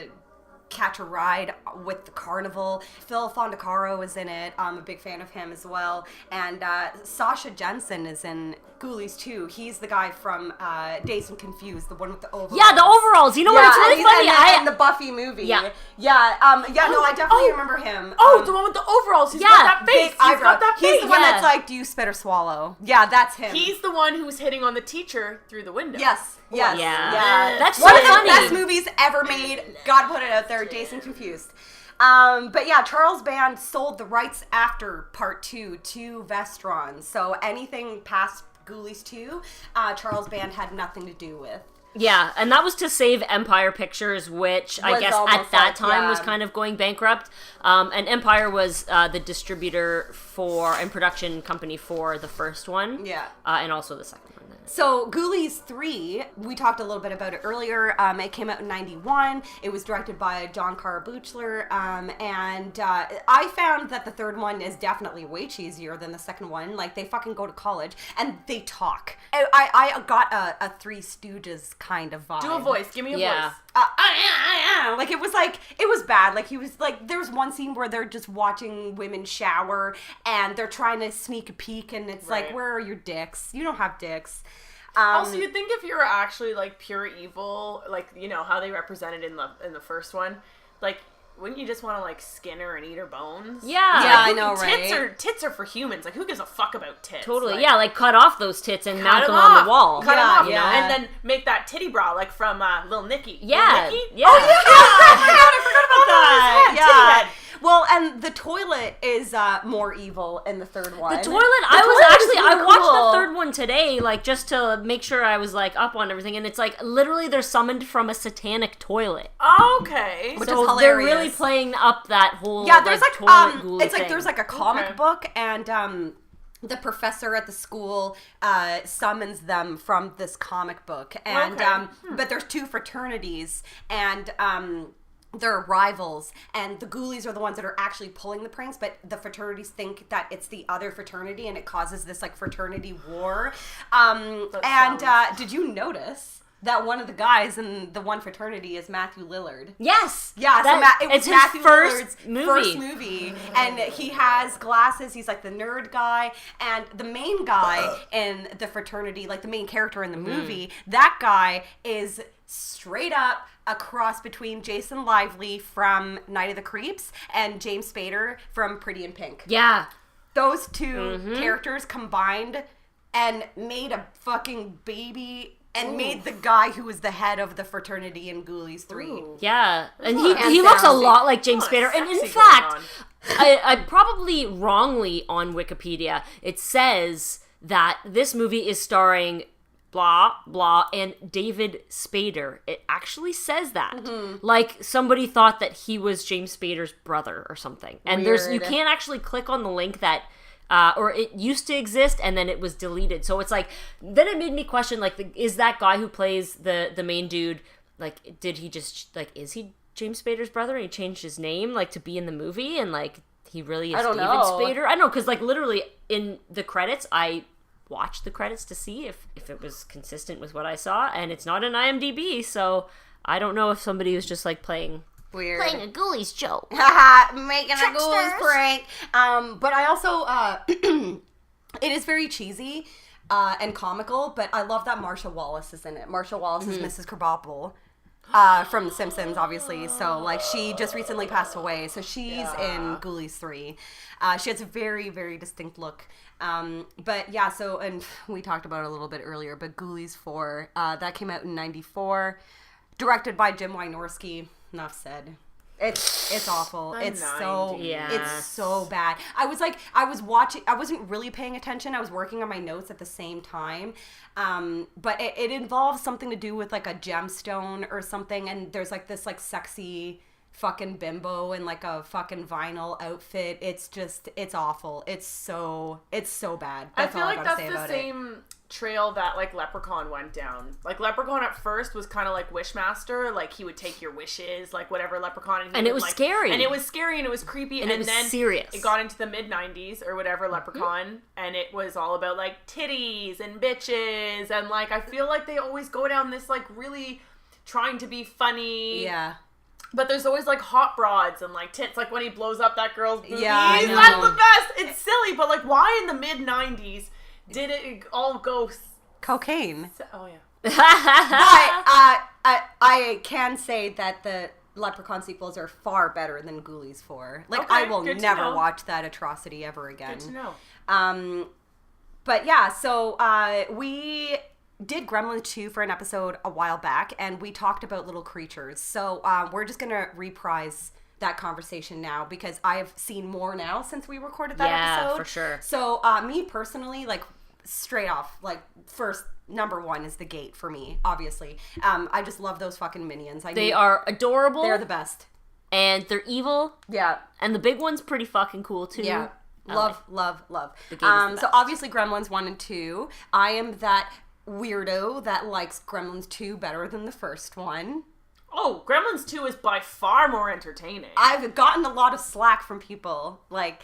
catch a ride with the carnival. Phil Fondacaro is in it. I'm a big fan of him as well. And Sasha Jensen is in Ghoulies too. He's the guy from Dazed and Confused, the one with the overalls. Yeah, the overalls. You know what? It's really funny. In the Buffy movie. Yeah. No, I definitely remember him. Oh, the one with the overalls. He's got that face. Big eyebrow. Got that He's face. the one Yeah. that's like, do you spit or swallow? Yeah, that's him. He's the one who's hitting on the teacher through the window. Yes. Yeah. That's One so of the funny. best movies ever made. Gotta put it out there. Dazed and Confused. But yeah, Charles Band sold the rights after Part 2 to Vestron. So anything past Ghoulies 2, Charles Band had nothing to do with. Yeah, and that was to save Empire Pictures, which I Was guess at almost that like, time was yeah. kind of going bankrupt. And Empire was the distributor for and production company for the first one. Yeah. And also the second one. So, Ghoulies 3, we talked a little bit about it earlier. It came out in 91. It was directed by John Carr Buechler. And I found that the third one is definitely way cheesier than the second one. Like, they fucking go to college and they talk. I got a Three Stooges kind of vibe. Do a voice. Give me a voice. Like, it was bad. Like, he was like, there was one scene where they're just watching women shower and they're trying to sneak a peek and it's like, where are your dicks? You don't have dicks. Also, you'd think if you were actually like pure evil, like, you know how they represented in the first one, like, wouldn't you just want to like skin her and eat her bones? Yeah. I know, right? Tits are for humans. Like, who gives a fuck about tits? Totally. Like, yeah, like cut off those tits and mount them off. on the wall. Cut them Yeah, off, you know, yeah. and then make that titty bra like from Lil Nicky. Yeah. Lil Nicky? Yeah. I forgot about that. Titty head. Well, and the toilet is more evil in the third one. The toilet, toilet I watched cool. the third one today, like, just to make sure I was, like, up on everything, and it's, like, literally they're summoned from a satanic toilet. Okay. Which So is they're hilarious. really playing up that whole, Yeah, there's like toilet ghoul it's like thing. there's like a comic Okay. book and the professor at the school summons them from this comic book and Okay. but there's two fraternities and they're rivals, and the Ghoulies are the ones that are actually pulling the pranks, but the fraternities think that it's the other fraternity, and it causes this like fraternity war. Did you notice that one of the guys in the one fraternity is Matthew Lillard? Yes! Yeah, That- so it was it's his Matthew first Lillard's movie. first movie, and he has glasses. He's like the nerd guy, and the main guy in the fraternity, like the main character in the movie, that guy is straight up a cross between Jason Lively from Night of the Creeps and James Spader from Pretty in Pink. Yeah. Those two characters combined and made a fucking baby and made the guy who was the head of the fraternity in Ghoulies 3. Yeah. And Hands he looks a down. lot like James Spader. And in sexy fact, going I probably wrongly on Wikipedia, it says that this movie is starring blah, blah, and David Spader. It actually says that. Like, somebody thought that he was James Spader's brother or something. And you can't actually click on the link that, or it used to exist, and then it was deleted. So it's like, then it made me question, like, is that guy who plays the main dude, like, did he just, like, is he James Spader's brother, and he changed his name, like, to be in the movie, and, like, he really is David Spader? I don't know, because, like, literally, in the credits, I watch the credits to see if it was consistent with what I saw, and it's not an IMDb, so I don't know if somebody was just like playing a Ghoulies joke. Making a Ghoulies prank. But I also, it is very cheesy and comical, but I love that Marsha Wallace is in it. Marsha Wallace is Mrs. Krabappel. From The Simpsons, obviously. So, like, she just recently passed away. So she's in Ghoulies 3. She has a very, very distinct look. But yeah, so, and we talked about it a little bit earlier, but Ghoulies 4, that came out in 94. Directed by Jim Wynorski. Enough said. It's awful. It's so bad. I wasn't really paying attention. I was working on my notes at the same time. But it involves something to do with like a gemstone or something, and there's like this like sexy fucking bimbo in like a fucking vinyl outfit. It's awful. It's so bad. That's I feel like that's the same trail that like Leprechaun went down. Like Leprechaun at first was kind of like Wishmaster, like he would take your wishes, like whatever Leprechaun, and it was scary, and it was creepy, and it was then serious. It got into the mid-90s or whatever Leprechaun, and it was all about like titties and bitches, and like I feel like they always go down this like really trying to be funny. Yeah. But there's always, like, hot broads and, like, tits. Like, when he blows up that girl's boobies. Yeah, I know. That's the best. It's silly. But, like, why in the mid-90s did it all go... Cocaine. Oh, yeah. But I can say that the Leprechaun sequels are far better than Ghoulies 4. Like, okay, I will never watch that atrocity ever again. Good to know. But, yeah, so we... did Gremlins 2 for an episode a while back, and we talked about little creatures. So we're just going to reprise that conversation now, because I've seen more now since we recorded that episode. Yeah, for sure. So me personally, like, straight off, like, first, number one is the gate for me, obviously. I just love those fucking minions. They are adorable. They're the best. And they're evil. Yeah. And the big one's pretty fucking cool, too. Yeah. Love. The gate is the best. So obviously Gremlins 1 and 2. I am that weirdo that likes Gremlins 2 better than the first one. Oh, Gremlins 2 is by far more entertaining. I've gotten a lot of slack from people, like,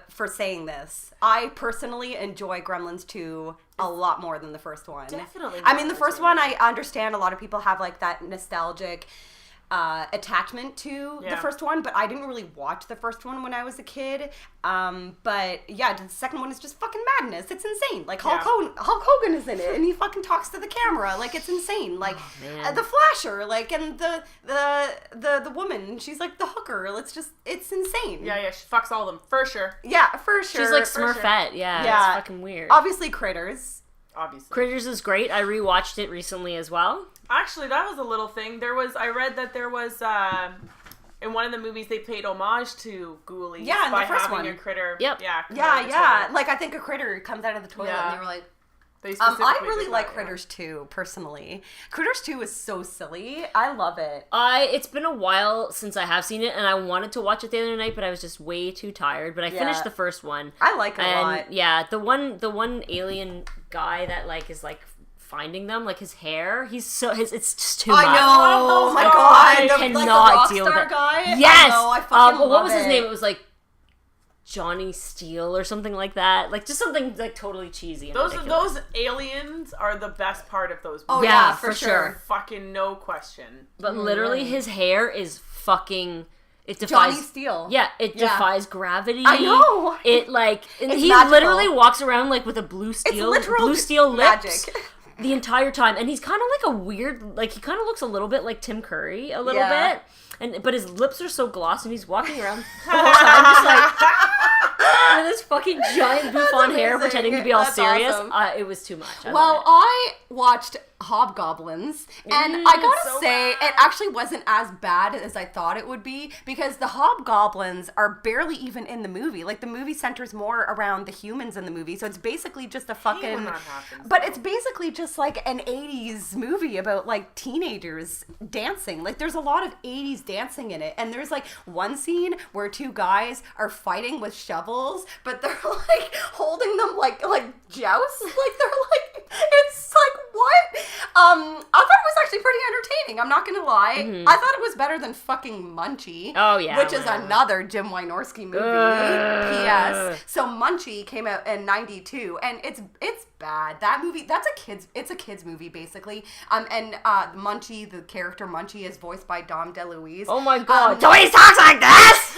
for saying this. I personally enjoy Gremlins 2 a lot more than the first one. Definitely. I mean, the first one, I understand a lot of people have, like, that nostalgic attachment to the first one, but I didn't really watch the first one when I was a kid. But yeah, the second one is just fucking madness. It's insane. Like Hulk Hogan is in it, and he fucking talks to the camera. Like, it's insane. Like the Flasher, like, and the woman, she's like the hooker. It's insane. Yeah, she fucks all of them for sure. Yeah, for sure. She's like Smurfette. Sure. Yeah, it's fucking weird. Obviously, Critters. Critters is great. I rewatched it recently as well. Actually, that was a little thing. I read that there was, in one of the movies, they paid homage to Ghoulies. Yeah, in by the first having one. A critter. Yep. Yeah. Like, I think a critter comes out of the toilet, and they were like, I really like Critters 2, personally. Critters 2 is so silly. I love it. It's been a while since I have seen it, and I wanted to watch it the other night, but I was just way too tired. But I finished the first one. I like it a lot. Yeah, the one alien guy that like is like finding them, like his hair, it's just too much. I know. Oh my god. I cannot deal with it. Guy? Yes. I fucking love what was it. his name? It was like Johnny Steele or something like that. Like, just something like totally cheesy. And those aliens are the best part of those movies. Oh yeah, for sure. Fucking no question. But literally, his hair is fucking. It defies Johnny Steele. Yeah, it defies gravity. I know. It like he magical. Literally walks around like with a blue steel lips magic. The entire time, and he's kind of like a weird, like he kind of looks a little bit like Tim Curry a little bit, but his lips are so glossy, and he's walking around the whole time just like with this fucking giant bouffant hair, pretending to be all serious. Awesome. It was too much. I watched hobgoblins, and I gotta so say, bad. it actually wasn't as bad as I thought it would be, because the hobgoblins are barely even in the movie. Like, the movie centers more around the humans in the movie, so it's basically just a when fucking... that happens, But it's basically just like an 80s movie about like teenagers dancing. Like, there's a lot of 80s dancing in it, and there's like one scene where two guys are fighting with shovels, but they're like holding them like jousts. Like, they're like, it's like, what? I thought it was actually pretty entertaining, I'm not gonna lie. I thought it was better than fucking Munchie. Oh, yeah, which is whatever. another Jim Wynorski movie. P.S. So Munchie came out in 92, and it's bad. That movie, it's a kids movie basically. And Munchie, the character Munchie, is voiced by Dom DeLuise. Oh my god. So he talks like this?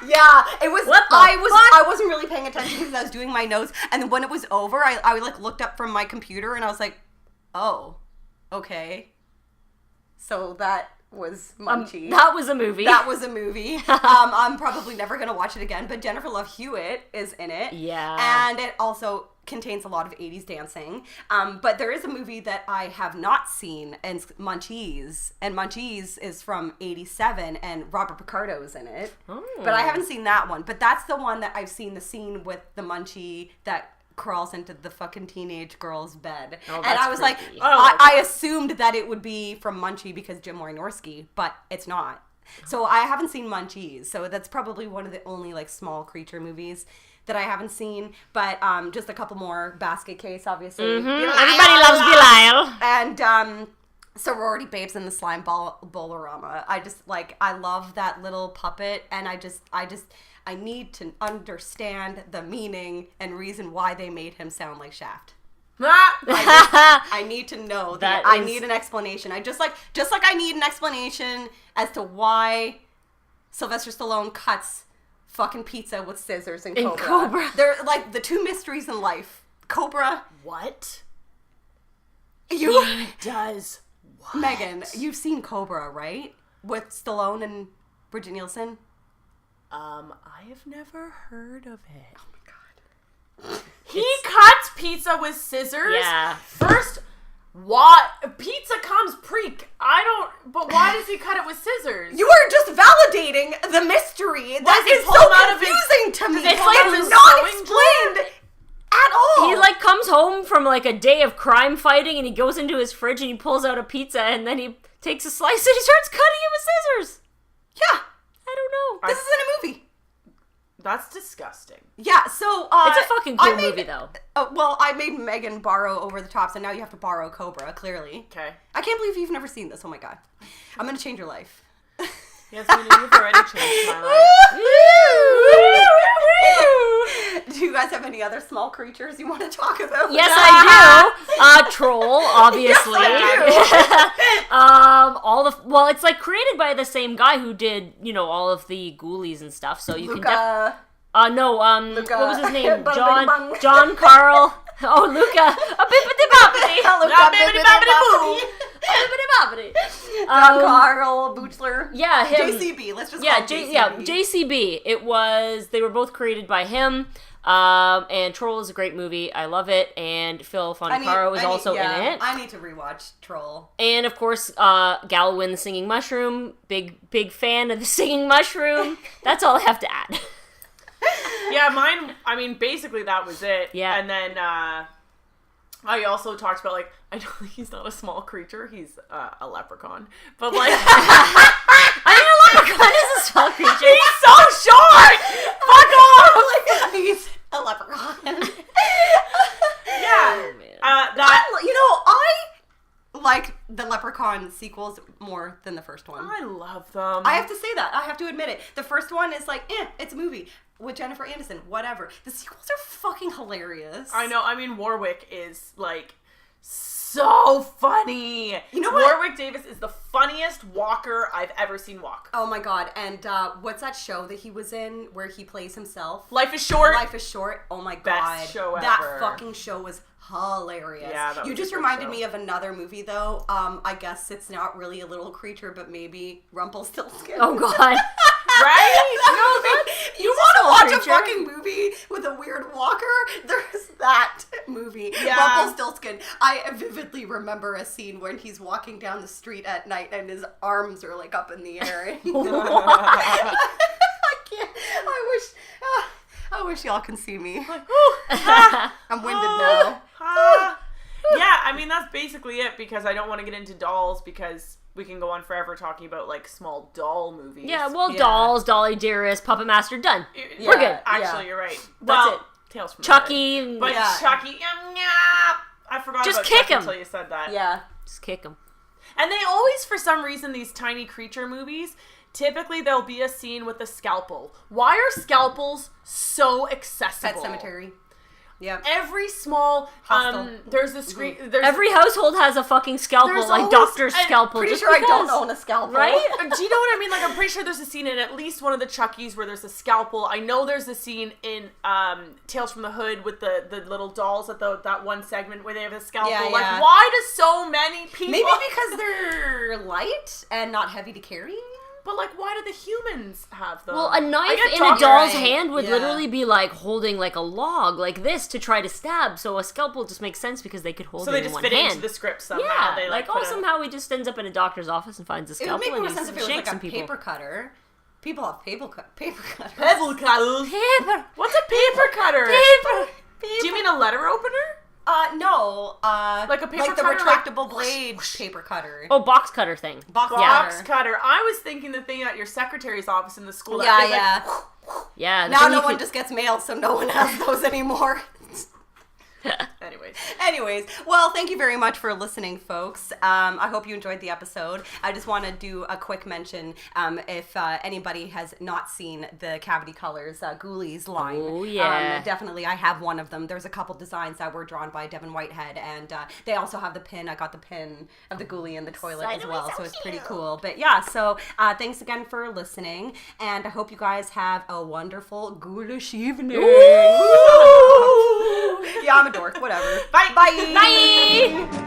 Yeah, it was. What the I wasn't really paying attention because I was doing my notes, and then when it was over, I like looked up from my computer and I was like, oh, okay. So that was Munchie. That was a movie. That was a movie. I'm probably never gonna watch it again, but Jennifer Love Hewitt is in it. Yeah. And it also contains a lot of 80s dancing. But there is a movie that I have not seen, and it's Munchies. And Munchies is from 87, and Robert Picardo's in it. Oh. But I haven't seen that one. But that's the one that I've seen, the scene with the Munchie that crawls into the fucking teenage girl's bed. Oh, and that's I was like, creepy. I assumed that it would be from Munchie because Jim Wynorski, but it's not. So I haven't seen Munchies. So that's probably one of the only like small creature movies that I haven't seen. But just a couple more. Basket Case, obviously. Everybody loves Belial. And Sorority Babes in the Slime Bolorama. I love that little puppet, and I need to understand the meaning and reason why they made him sound like Shaft. I need to know that. I need an explanation. Just like I need an explanation as to why Sylvester Stallone cuts fucking pizza with scissors in Cobra. They're like the two mysteries in life. Cobra. What? He does what? Megan, you've seen Cobra, right? With Stallone and Bridget Nielsen? I have never heard of it. Oh my god. He cuts pizza with scissors? Yeah. First, what? Pizza comes but why does he cut it with scissors? You are just validating the mystery. That is so confusing to me. It's like it's a not sewing explained at all. He like comes home from like a day of crime fighting, and he goes into his fridge and he pulls out a pizza, and then he takes a slice and he starts cutting it with scissors. Yeah. I don't know. This is in a movie. That's disgusting. Yeah, so It's a fucking cool movie though. Well, I made Megan borrow Over the Top, so now you have to borrow Cobra, clearly. Okay. I can't believe you've never seen this. Oh my god. I'm gonna change your life. Yes, you've already changed my life. Do you guys have any other small creatures you want to talk about? Yes, I do. Troll, obviously. Yes, it's like created by the same guy who did, all of the Ghoulies and stuff. So you Luca. can. Luca. What was his name? Bada bing bang. John Carl. Oh, Luca. A bippity boppity. Luca, John Carl Buchler. Yeah, him. JCB. Let's just call him JCB. JCB. They were both created by him. And Troll is a great movie. I love it. And Phil Fontecaro is also in it. I need to rewatch Troll. And of course, Galwin the Singing Mushroom. Big fan of the Singing Mushroom. That's all I have to add. Yeah, mine, I mean, basically that was it. Yeah. And then, I also talked about, like, I know he's not a small creature, he's a leprechaun. But, like... I mean, a leprechaun is a small creature. He's so short! Fuck off! Like, he's a leprechaun. Yeah. I like the Leprechaun sequels more than the first one. I love them. I have to say that. I have to admit it. The first one is like, it's a movie with Jennifer Aniston, whatever. The sequels are fucking hilarious. I know. I mean, Warwick is, like, so funny. You know what? Warwick Davis is the funniest walker I've ever seen walk. Oh my god. And what's that show that he was in where he plays himself? Life is Short. Life is Short. Oh my god. Best show that ever. fucking show was hilarious. Yeah, that you was just a good reminded show. me of another movie though. I guess it's not really a little creature, but maybe Rumpelstiltskin. Oh, God. Right? You want to watch a fucking movie with a weird walker? There's that movie. Yeah. Rumpelstiltskin. I vividly remember a scene when he's walking down the street at night and his arms are like up in the air. I can't. I wish y'all can see me. I'm winded now. Yeah, I mean, that's basically it, because I don't want to get into dolls, because we can go on forever talking about, like, small doll movies. Yeah, well, Dolls, Dolly Dearest, Puppet Master, done. Yeah, We're good. Actually, you're right. That's Well, it. Tales from Chucky. the Hood. But Chucky, I forgot Just about kick Chucky him. until you said that. Yeah. Just kick him. And they always, for some reason, these tiny creature movies, typically there'll be a scene with a scalpel. Why are scalpels so accessible? Pet Cemetery. Yeah. Every small there's a screen. There's Every household has a fucking scalpel, There's like always- doctor's and scalpel. Pretty just sure I don't because. own a scalpel. Right? Do you know what I mean? Like, I'm pretty sure there's a scene in at least one of the Chuckies where there's a scalpel. I know there's a scene in Tales from the Hood with the little dolls at that one segment where they have a scalpel. Yeah, like, yeah. why do so many people? Maybe because they're light and not heavy to carry. But, like, why do the humans have them? Well, a knife I get in a talking- doll's Right, hand would yeah. literally be like holding like a log like this to try to stab. So a scalpel just makes sense because they could hold So it they in just one fit hand. into the script somehow. Yeah, They, like, put a- somehow he just ends up in a doctor's office and finds a It would scalpel make and more he sense if it was shakes like some a people. paper cutter. People have paper cutters. Pebble cutters. Paper. What's a paper cutter? Paper. Do you mean a letter opener? No. Like a paper like the cutter, like, retractable blade paper cutter. Oh, box cutter thing. Box Box cutter. cutter. I was thinking the thing at your secretary's office in the school. that Yeah, thing, like, yeah. Yeah. the Now thing no you one could- just gets mail, so no one has those anymore. Anyways. Well, thank you very much for listening, folks. I hope you enjoyed the episode. I just want to do a quick mention. If anybody has not seen the Cavity Colors Ghoulies line, Oh, yeah. definitely I have one of them. There's a couple designs that were drawn by Devin Whitehead, and they also have the pin. I got the pin of the ghoulie in the toilet as well, so it's pretty cool. But yeah, so thanks again for listening, and I hope you guys have a wonderful ghoulish evening. Yeah, I'm a dork. Whatever. Bye. Bye. Bye.